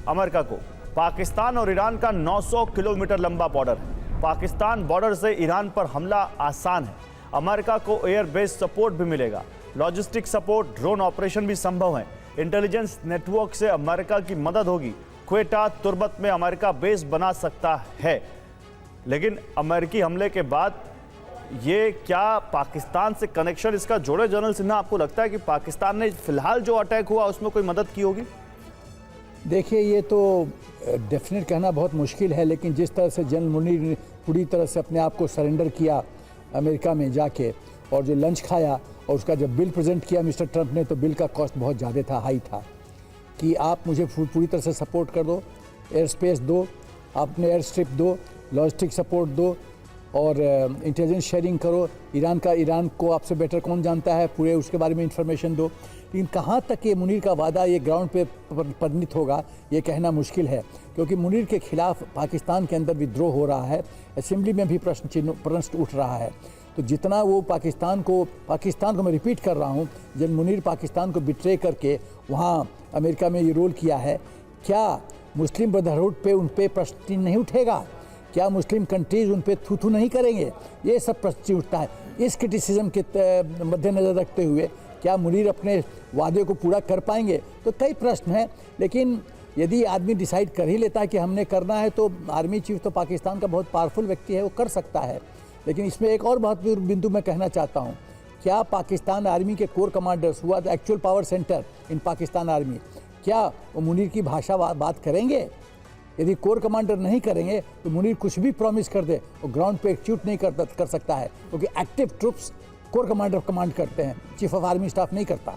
अमेरिका को? पाकिस्तान और ईरान का 900 किलोमीटर लंबा बॉर्डर है। पाकिस्तान बॉर्डर से ईरान पर हमला आसान है। अमेरिका को एयर बेस सपोर्ट भी मिलेगा, लॉजिस्टिक सपोर्ट, ड्रोन ऑपरेशन भी संभव है। इंटेलिजेंस नेटवर्क से अमेरिका की मदद होगी। क्वेटा, तुर्बत में अमेरिका बेस बना सकता है। लेकिन अमेरिकी हमले के बाद ये क्या पाकिस्तान से कनेक्शन इसका जोड़े? जनरल सिन्हा, आपको लगता है कि पाकिस्तान ने फिलहाल जो अटैक हुआ उसमें कोई मदद की होगी? देखिए, ये तो डेफिनेट कहना बहुत मुश्किल है, लेकिन जिस तरह से जनरल मुनीर ने पूरी तरह से अपने आप को सरेंडर किया अमेरिका में जाके, और जो लंच खाया और उसका जब बिल प्रेजेंट किया मिस्टर ट्रंप ने, तो बिल का कॉस्ट बहुत ज़्यादा था, हाई था, कि आप मुझे पूरी तरह से सपोर्ट कर दो, एयर स्पेस दो, अपने एयर स्ट्रिप दो, लॉजिस्टिक सपोर्ट दो, और इंटेलिजेंस शेयरिंग करो। ईरान को आपसे बेटर कौन जानता है, पूरे उसके बारे में इंफॉर्मेशन दो। लेकिन कहाँ तक ये मुनीर का वादा ये ग्राउंड पे परिणित होगा ये कहना मुश्किल है, क्योंकि मुनीर के खिलाफ पाकिस्तान के अंदर विद्रोह हो रहा है, असेंबली में भी प्रश्न उठ रहा है। तो जितना वो पाकिस्तान को मैं रिपीट कर रहा हूँ, जब मुनीर पाकिस्तान को बिट्रे करके वहाँ अमेरिका में ये रोल किया है, क्या मुस्लिम ब्रदरहुड पे उन पे प्रश्न नहीं उठेगा? क्या मुस्लिम कंट्रीज उन पे थू नहीं करेंगे? ये सब प्रश्न उठता है। इस क्रिटिसिज्म के मद्देनज़र रखते हुए क्या मुनीर अपने वादे को पूरा कर पाएंगे? तो कई प्रश्न हैं, लेकिन यदि आदमी डिसाइड कर ही लेता है कि हमने करना है, तो आर्मी चीफ तो पाकिस्तान का बहुत पावरफुल व्यक्ति है, वो कर सकता है। लेकिन इसमें एक और महत्वपूर्ण बिंदु मैं कहना चाहता हूँ, क्या पाकिस्तान आर्मी के कोर कमांडर्स हुआ the actual power centre in Pakistan army, क्या वो मुनीर की भाषा बात करेंगे? यदि कोर कमांडर नहीं करेंगे तो मुनीर कुछ भी प्रॉमिस कर दे वो ग्राउंड पे एक्जीक्यूट नहीं कर सकता है, क्योंकि active troops core commander command करते हैं, चीफ ऑफ आर्मी स्टाफ नहीं करता।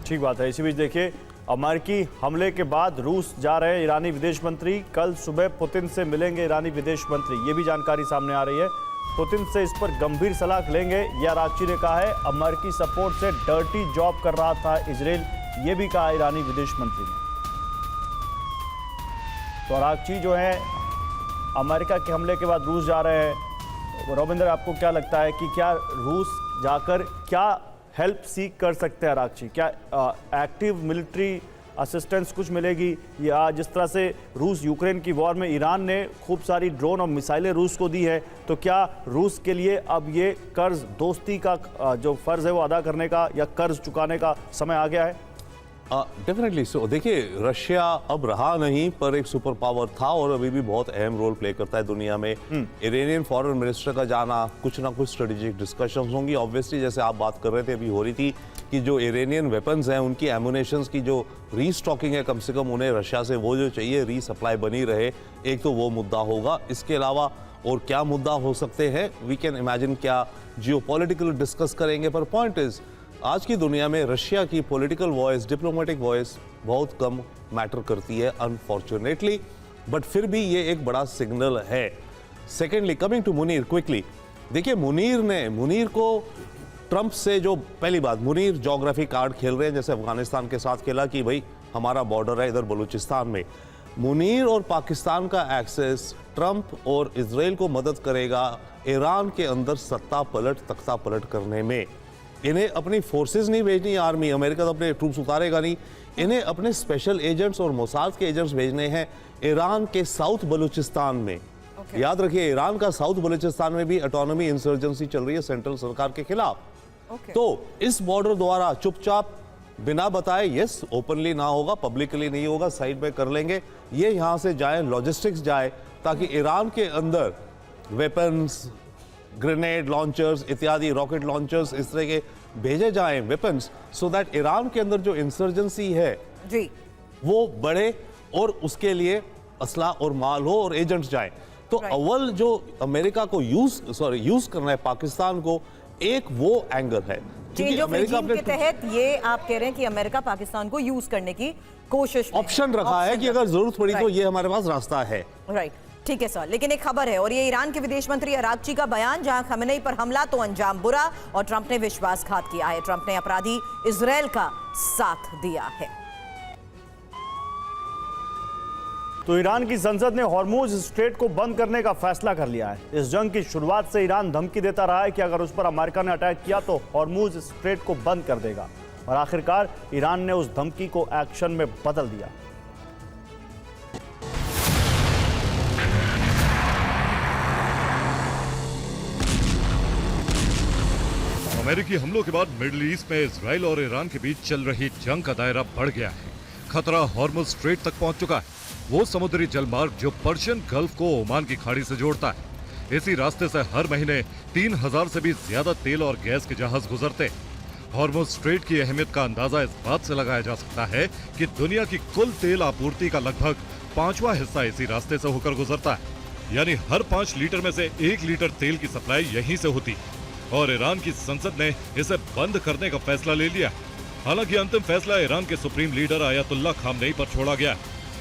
ठीक बात है। इसी बीच देखिए, अमेरिकी हमले के बाद रूस जा रहे ईरानी विदेश मंत्री, कल सुबह पुतिन से मिलेंगे ईरानी विदेश मंत्री, ये भी जानकारी सामने आ रही है। पुतिन से इस पर गंभीर सलाह लेंगे, यह अरागची ने कहा है। अमेरिकी सपोर्ट से डर्टी जॉब कर रहा था इजराइल, ये भी कहा ईरानी विदेश मंत्री ने। तो अरागची जो है अमेरिका के हमले के बाद रूस जा रहे हैं। रविंद्र, आपको क्या लगता है कि क्या रूस जाकर क्या हेल्प सीख कर सकते हैं अरागची? क्या एक्टिव मिलिट्री असिस्टेंस कुछ मिलेगी, या जिस तरह से रूस यूक्रेन की वॉर में ईरान ने खूब सारी ड्रोन और मिसाइलें रूस को दी है, तो क्या रूस के लिए अब ये कर्ज दोस्ती का जो फर्ज है वो अदा करने का या कर्ज चुकाने का समय आ गया है? Definitely so. देखिए, रशिया अब रहा नहीं, पर एक सुपर पावर था और अभी भी बहुत अहम रोल प्ले करता है दुनिया में। इरानियन फॉरेन मिनिस्टर का जाना, कुछ ना कुछ स्ट्रेटेजिक डिस्कशंस होंगी। ऑब्वियसली जैसे आप बात कर रहे थे, अभी हो रही थी कि जो इरानियन वेपन्स हैं उनकी एमुनेशंस की जो रीस्टॉकिंग है, कम से कम उन्हें रशिया से वो जो चाहिए रीसप्लाई बनी रहे, एक तो वो मुद्दा होगा। इसके अलावा और क्या मुद्दा हो सकते हैं, वी कैन इमेजिन क्या जियोपॉलिटिकल डिस्कस करेंगे। पर पॉइंट इज, आज की दुनिया में रशिया की पॉलिटिकल वॉइस, डिप्लोमेटिक वॉइस बहुत कम मैटर करती है अनफॉर्चुनेटली, बट फिर भी ये एक बड़ा सिग्नल है। Secondly, coming to Munir quickly, देखिए मुनीर को ट्रंप से जो पहली बात, मुनीर ज्योग्राफी कार्ड खेल रहे हैं, जैसे अफगानिस्तान के साथ खेला कि भाई हमारा बॉर्डर है इधर बलूचिस्तान में। मुनीर और पाकिस्तान का एक्सेस ट्रंप और इजराइल को मदद करेगा ईरान के अंदर सत्ता पलट, तख्ता पलट करने में। इन्हें अपनी फोर्सेस नहीं भेजनी आर्मी, अमेरिका तो अपने ट्रूप्स उतारेगा नहीं, इन्हें अपने स्पेशल एजेंट्स और मोसाद के एजेंट्स भेजने हैं ईरान के साउथ बलूचिस्तान में। याद रखिए, ईरान का साउथ बलूचिस्तान में भी ऑटोनॉमी इंसर्जेंसी चल रही है सेंट्रल सरकार के खिलाफ। तो इस बॉर्डर द्वारा चुपचाप बिना बताए, यस ओपनली ना होगा, पब्लिकली नहीं होगा, साइड में कर लेंगे, ये यहाँ से जाए, लॉजिस्टिक्स जाए, ताकि ईरान के अंदर वेपन्स, ग्रेनेड लॉन्चर्स इत्यादि, रॉकेट लॉन्चर्स, इस तरह के भेजे जाएं वेपन्स, सो दैट ईरान के अंदर जो इंसर्जेंसी है जी वो बढ़े और उसके लिए असला और माल हो और एजेंट्स जाएं। तो अव्वल जो अमेरिका को यूज करना है पाकिस्तान को, एक वो एंगर है। चेंज ऑफ रेजिम के तहत ये आप कह रहे हैं कि अमेरिका पाकिस्तान को यूज करने की कोशिश, ऑप्शन रखा है कि अगर जरूरत पड़ी तो ये हमारे पास रास्ता है। राइट, ठीक है सर। लेकिन एक खबर है, और ये ईरान के विदेश मंत्री अरागची का बयान, जहां खमेनेई पर हमला तो अंजाम बुरा और ट्रंप ने विश्वासघात किया है। ट्रंप ने अपराधी इजराइल का साथ दिया है। तो ईरान की संसद ने हॉर्मुज स्ट्रेट को बंद करने का फैसला कर लिया है। इस जंग की शुरुआत से ईरान धमकी देता रहा है कि अगर उस पर अमेरिका ने अटैक किया तो हॉर्मुज स्ट्रेट को बंद कर देगा, और आखिरकार ईरान ने उस धमकी को एक्शन में बदल दिया। अमेरिकी हमलों के बाद मिडिल ईस्ट में इजराइल और ईरान के बीच चल रही जंग का दायरा बढ़ गया है। खतरा हॉर्मुज स्ट्रेट तक पहुंच चुका है, वो समुद्री जलमार्ग जो पर्शियन गल्फ को ओमान की खाड़ी से जोड़ता है। इसी रास्ते से हर महीने 3000 से भी ज्यादा तेल और गैस के जहाज गुजरते। हॉर्मुज स्ट्रेट की अहमियत का अंदाजा इस बात से लगाया जा सकता है कि दुनिया की कुल तेल आपूर्ति का लगभग 5वां हिस्सा इसी रास्ते से होकर गुजरता है। यानी हर 5 लीटर में से 1 लीटर तेल की सप्लाई यहीं से होती है। और ईरान की संसद ने इसे बंद करने का फैसला ले लिया। हालांकि अंतिम फैसला ईरान के सुप्रीम लीडर आयतुल्लाह खामनेई पर छोड़ा गया।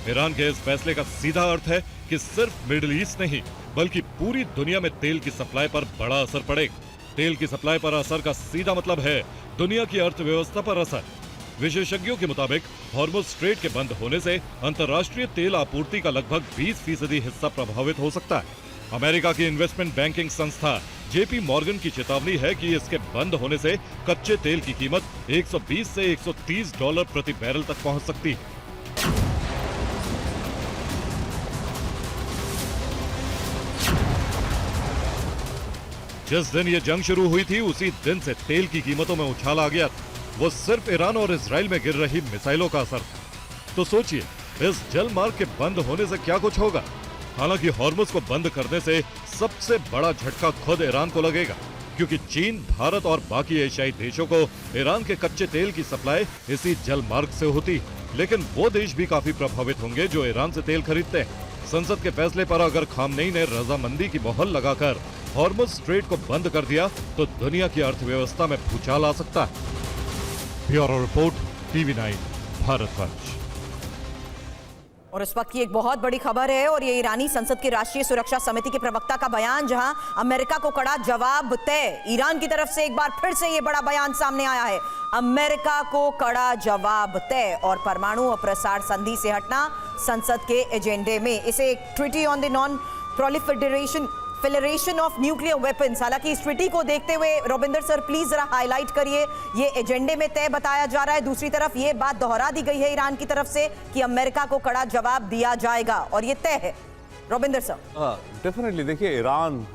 ईरान के इस फैसले का सीधा अर्थ है कि सिर्फ मिडिल ईस्ट नहीं, बल्कि पूरी दुनिया में तेल की सप्लाई पर बड़ा असर पड़ेगा। तेल की सप्लाई पर असर का सीधा मतलब है दुनिया की अर्थव्यवस्था पर असर। विशेषज्ञों के मुताबिक हॉर्मुज़ स्ट्रेट के बंद होने से अंतर्राष्ट्रीय तेल आपूर्ति का लगभग 20% हिस्सा प्रभावित हो सकता है। अमेरिका की इन्वेस्टमेंट बैंकिंग संस्था जेपी मॉर्गन की चेतावनी है कि इसके बंद होने से कच्चे तेल की कीमत 120 से 130 डॉलर प्रति बैरल तक पहुंच सकती है। जिस दिन ये जंग शुरू हुई थी उसी दिन से तेल की कीमतों में उछाल आ गया था। वो सिर्फ ईरान और इजराइल में गिर रही मिसाइलों का असर था। तो सोचिए इस जल मार्ग के बंद होने से क्या कुछ होगा। हालांकि हॉर्मुज़ को बंद करने से सबसे बड़ा झटका खुद ईरान को लगेगा, क्योंकि चीन, भारत और बाकी एशियाई देशों को ईरान के कच्चे तेल की सप्लाई इसी जल मार्ग से होती। लेकिन वो देश भी काफी प्रभावित होंगे जो ईरान से तेल खरीदते हैं। संसद के फैसले पर अगर खामनेई ने रजामंदी की मोहर लगाकर हॉर्मुज़ स्ट्रेट को बंद कर दिया तो दुनिया की अर्थव्यवस्था में भूचाल आ सकता है। Bureau report, TV9 Bharatvarsh. और इस वक्त की एक बहुत बड़ी खबर है और ये ईरानी संसद की राष्ट्रीय सुरक्षा समिति के प्रवक्ता का बयान, जहां अमेरिका को कड़ा जवाब तय। ईरान की तरफ से एक बार फिर से ये बड़ा बयान सामने आया है। अमेरिका को कड़ा जवाब तय और परमाणु अप्रसार संधि से हटना संसद के एजेंडे में। इसे एक treaty on the non proliferation of nuclear weapons. हालांकि इस ट्रीटी को देखते हुए रविंदर सर प्लीज जरा हाईलाइट करिए, ये एजेंडे में तय बताया जा रहा है। दूसरी तरफ ये बात दोहरा दी गई है ईरान की तरफ से कि अमेरिका को कड़ा जवाब दिया जाएगा और ये तय है। रविंदर सर। डेफिनेटली देखिए, ईरान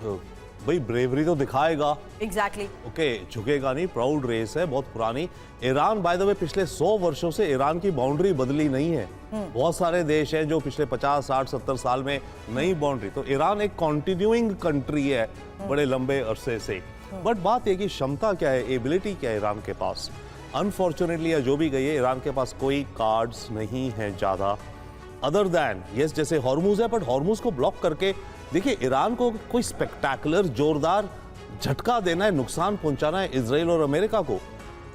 भाई ब्रेवरी तो दिखाएगा। एग्जैक्टली। ओके, झुकेगा नहीं। प्राउड रेस है, बहुत पुरानी। ईरान बाय द वे पिछले 100 वर्षों से ईरान की बाउंड्री बदली नहीं है। बहुत सारे देश हैं जो पिछले 50, 60, 70 साल में नई बाउंड्री। तो ईरान एक कॉन्टिन्यूइंग कंट्री है बड़े लंबे अरसे से। बट बात यह कि क्षमता क्या है, एबिलिटी क्या है ईरान के पास। अनफॉर्चुनेटली या जो भी गई है, ईरान के पास कोई कार्ड्स नहीं है ज्यादा अदर दैन यस, जैसे हॉर्मुज़ है। बट हॉर्मुज़ को ब्लॉक करके देखिए, ईरान को कोई स्पेक्टैकुलर जोरदार झटका देना है, नुकसान पहुंचाना है इजराइल और अमेरिका को।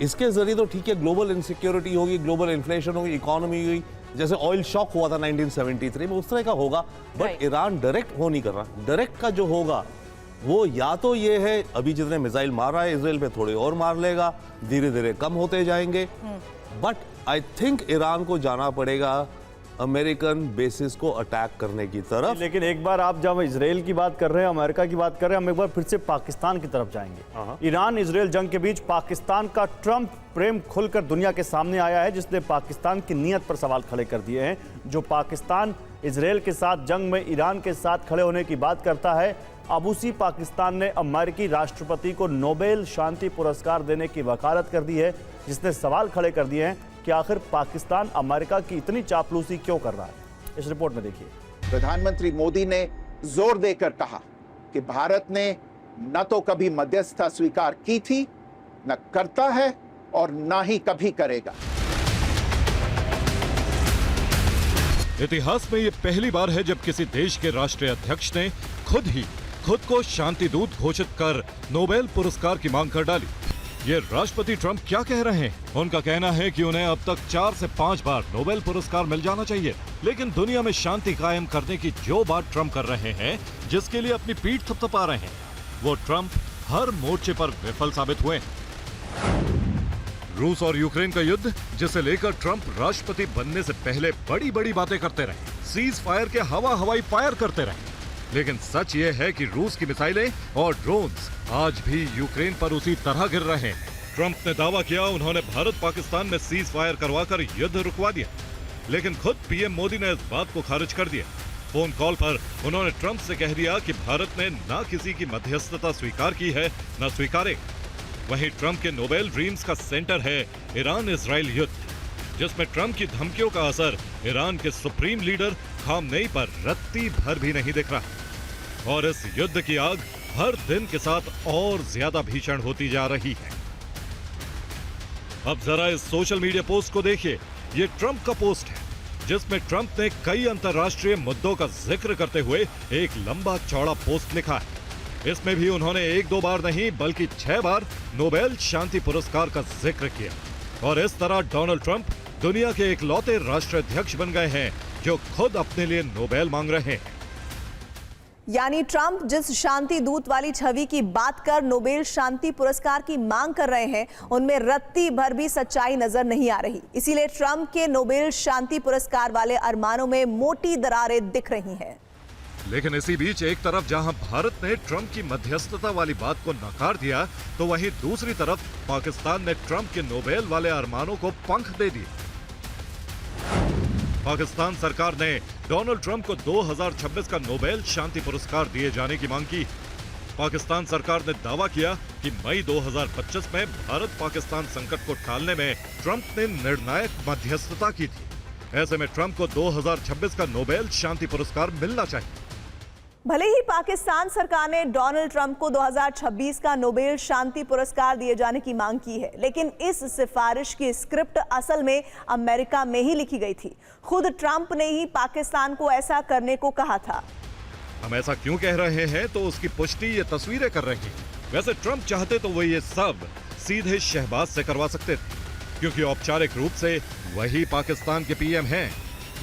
इसके जरिए तो ठीक है, ग्लोबल इनसिक्योरिटी होगी, ग्लोबल इन्फ्लेशन होगी, इकोनॉमी हुई, जैसे ऑयल शॉक हुआ था 1973 में, उस तरह का होगा। बट ईरान डायरेक्ट हो नहीं कर रहा। डायरेक्ट का जो होगा वो या तो ये है, अभी जितने मिसाइल मार रहा है इजराइल पे थोड़े और मार लेगा, धीरे धीरे कम होते जाएंगे। बट आई थिंक ईरान को जाना पड़ेगा अमेरिकन बेसिस को अटैक करने की तरफ। लेकिन एक बार आप जब इजराइल की बात कर रहे हैं, अमेरिका की बात कर रहे हैं, हम एक बार फिर से पाकिस्तान की तरफ जाएंगे। ईरान इजराइल जंग के बीच पाकिस्तान का ट्रंप प्रेम खुलकर दुनिया के सामने आया है, जिसने पाकिस्तान की नीयत पर सवाल खड़े कर दिए हैं। जो पाकिस्तान इजराइल के साथ जंग में ईरान के साथ खड़े होने की बात करता है, अब उसी पाकिस्तान ने अमेरिकी राष्ट्रपति को नोबेल शांति पुरस्कार देने की वकालत कर दी है, जिसने सवाल खड़े कर दिए हैं कि आखिर पाकिस्तान अमेरिका की इतनी चापलूसी क्यों कर रहा है। इस रिपोर्ट में देखिए। प्रधानमंत्री मोदी ने जोर देकर कहा कि भारत ने न तो कभी मध्यस्थता स्वीकार की थी, न करता है और न ही कभी करेगा। इतिहास में ये पहली बार है जब किसी देश के राष्ट्रीय अध्यक्ष ने खुद को शांति दूत घोषित कर नोबेल पुरस्कार की मांग कर डाली। ये राष्ट्रपति ट्रंप क्या कह रहे हैं? उनका कहना है कि उन्हें अब तक 4 से 5 बार नोबेल पुरस्कार मिल जाना चाहिए। लेकिन दुनिया में शांति कायम करने की जो बात ट्रंप कर रहे हैं, जिसके लिए अपनी पीठ थपथपा रहे हैं, वो ट्रंप हर मोर्चे पर विफल साबित हुए। रूस और यूक्रेन का युद्ध, जिसे लेकर ट्रंप राष्ट्रपति बनने से पहले बड़ी बड़ी बातें करते रहे, सीज फायर के हवाई फायर करते रहे। लेकिन सच ये है कि रूस की मिसाइलें और ड्रोन्स आज भी यूक्रेन पर उसी तरह गिर रहे हैं। ट्रंप ने दावा किया उन्होंने भारत पाकिस्तान में सीज फायर करवाकर युद्ध रुकवा दिया, लेकिन खुद पीएम मोदी ने इस बात को खारिज कर दिया। फोन कॉल पर उन्होंने ट्रंप से कह दिया कि भारत ने ना किसी की मध्यस्थता स्वीकार की है, न स्वीकारे। वहीं ट्रंप के नोबेल ड्रीम्स का सेंटर है ईरान इजराइल युद्ध, जिसमें ट्रंप की धमकियों का असर ईरान के सुप्रीम लीडर खामनेई पर रत्ती भर भी नहीं दिख रहा। और इस युद्ध की आग हर दिन के साथ और ज्यादा भीषण होती जा रही है। अब जरा इस सोशल मीडिया पोस्ट को देखिए। ये ट्रंप का पोस्ट है, जिसमें ट्रंप ने कई अंतर्राष्ट्रीय मुद्दों का जिक्र करते हुए एक लंबा चौड़ा पोस्ट लिखा है। इसमें भी उन्होंने 1-2 बार नहीं बल्कि 6 बार नोबेल शांति पुरस्कार का जिक्र किया। और इस तरह डोनाल्ड ट्रंप दुनिया के इकलौते राष्ट्राध्यक्ष बन गए हैं जो खुद अपने लिए नोबेल मांग रहे हैं। यानी ट्रंप जिस शांति दूत वाली छवि की बात कर नोबेल शांति पुरस्कार की मांग कर रहे हैं, उनमें रत्ती भर भी सच्चाई नजर नहीं आ रही। इसीलिए ट्रंप के नोबेल शांति पुरस्कार वाले अरमानों में मोटी दरारें दिख रही हैं। लेकिन इसी बीच एक तरफ जहां भारत ने ट्रंप की मध्यस्थता वाली बात को नकार दिया, तो वहीं दूसरी तरफ पाकिस्तान ने ट्रंप के नोबेल वाले अरमानों को पंख दे दिए। पाकिस्तान सरकार ने डोनाल्ड ट्रंप को 2026 का नोबेल शांति पुरस्कार दिए जाने की मांग की। पाकिस्तान सरकार ने दावा किया कि मई 2025 में भारत पाकिस्तान संकट को टालने में ट्रंप ने निर्णायक मध्यस्थता की थी। ऐसे में ट्रंप को 2026 का नोबेल शांति पुरस्कार मिलना चाहिए। भले ही पाकिस्तान सरकार ने डोनाल्ड ट्रंप को 2026 का नोबेल शांति पुरस्कार दिए जाने की मांग की है, लेकिन इस सिफारिश की स्क्रिप्ट असल में अमेरिका में ही लिखी गई थी। खुद ट्रंप ने ही पाकिस्तान को ऐसा करने को कहा था। हम ऐसा क्यों कह रहे हैं तो उसकी पुष्टि ये तस्वीरें कर रही हैं। वैसे ट्रंप चाहते तो वो ये सब सीधे शहबाज से करवा सकते थे, क्योंकि औपचारिक रूप से वही पाकिस्तान के पीएम हैं।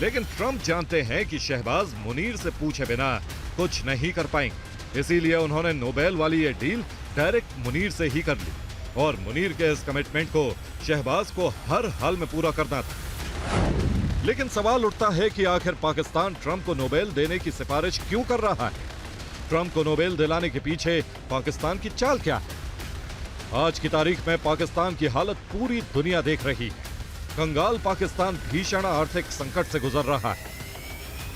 लेकिन ट्रंप जानते हैं कि शहबाज मुनीर से पूछे बिना कुछ नहीं कर पाएंगे, इसीलिए उन्होंने नोबेल वाली ये डील डायरेक्ट मुनीर से ही कर ली और मुनीर के इस कमिटमेंट को शहबाज को हर हाल में पूरा करना था। लेकिन सवाल उठता है कि आखिर पाकिस्तान ट्रंप को नोबेल देने की सिफारिश क्यों कर रहा है? ट्रंप को नोबेल दिलाने के पीछे पाकिस्तान की चाल क्या है? आज की तारीख में पाकिस्तान की हालत पूरी दुनिया देख रही है। कंगाल पाकिस्तान भीषण आर्थिक संकट से गुजर रहा है।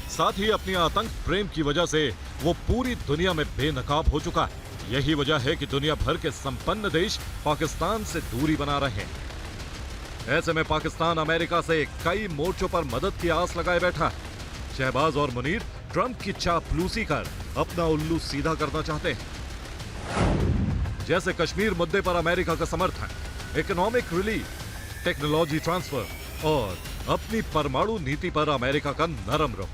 साथ ही अपनी आतंक प्रेम की वजह से वो पूरी दुनिया में बेनकाब हो चुका है। यही वजह है कि दुनिया भर के संपन्न देश पाकिस्तान से दूरी बना रहे हैं। ऐसे में पाकिस्तान अमेरिका से कई मोर्चों पर मदद की आस लगाए बैठा है। शहबाज और मुनीर ट्रंप की चापलूसी कर अपना उल्लू सीधा करना चाहते हैं। जैसे कश्मीर मुद्दे पर अमेरिका का समर्थन, इकोनॉमिक रिलीफ, टेक्नोलॉजी ट्रांसफर और अपनी परमाणु नीति पर अमेरिका का नरम रुख।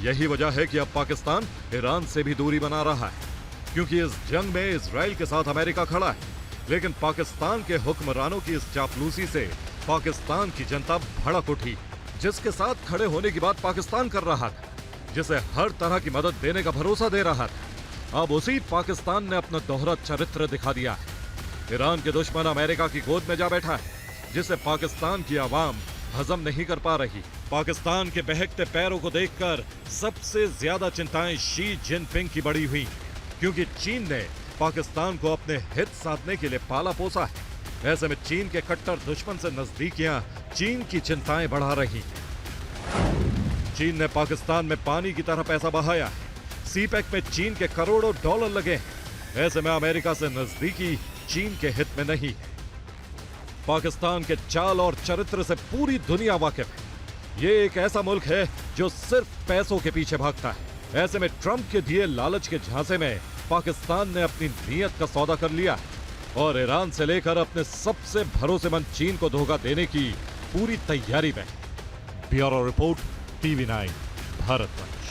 यही वजह है कि अब पाकिस्तान ईरान से भी दूरी बना रहा है, क्योंकि इस जंग में इजराइल के साथ अमेरिका खड़ा है। लेकिन पाकिस्तान के हुक्मरानों की इस चापलूसी से पाकिस्तान की जनता भड़क उठी, जिसके साथ खड़े होने की बात पाकिस्तान कर रहा था, जिसे हर तरह की मदद देने का भरोसा दे रहा था। अब उसी पाकिस्तान ने अपना दोहरा चरित्र दिखा दिया है। ईरान के दुश्मन अमेरिका की गोद में जा बैठा है, जिसे पाकिस्तान की आवाम हजम नहीं कर पा रही। पाकिस्तान के बहकते पैरों को देखकर सबसे ज्यादा चिंताएं शी जिनपिंग की बढ़ी हुई, क्योंकि चीन ने पाकिस्तान को अपने हित साधने के लिए पाला पोसा है। ऐसे में चीन के कट्टर दुश्मन से नजदीकियां चीन की चिंताएं बढ़ा रही। चीन ने पाकिस्तान में पानी की तरह पैसा बहाया है। सीपैक में चीन के करोड़ों डॉलर लगे हैं। ऐसे में अमेरिका से नजदीकी चीन के हित में नहीं है। पाकिस्तान के चाल और चरित्र से पूरी दुनिया वाकिफ है। ये एक ऐसा मुल्क है जो सिर्फ पैसों के पीछे भागता है। ऐसे में ट्रंप के दिए लालच के झांसे में पाकिस्तान ने अपनी नीयत का सौदा कर लिया और ईरान से लेकर अपने सबसे भरोसेमंद चीन को धोखा देने की पूरी तैयारी में। Bureau report, TV9 भारतवंश।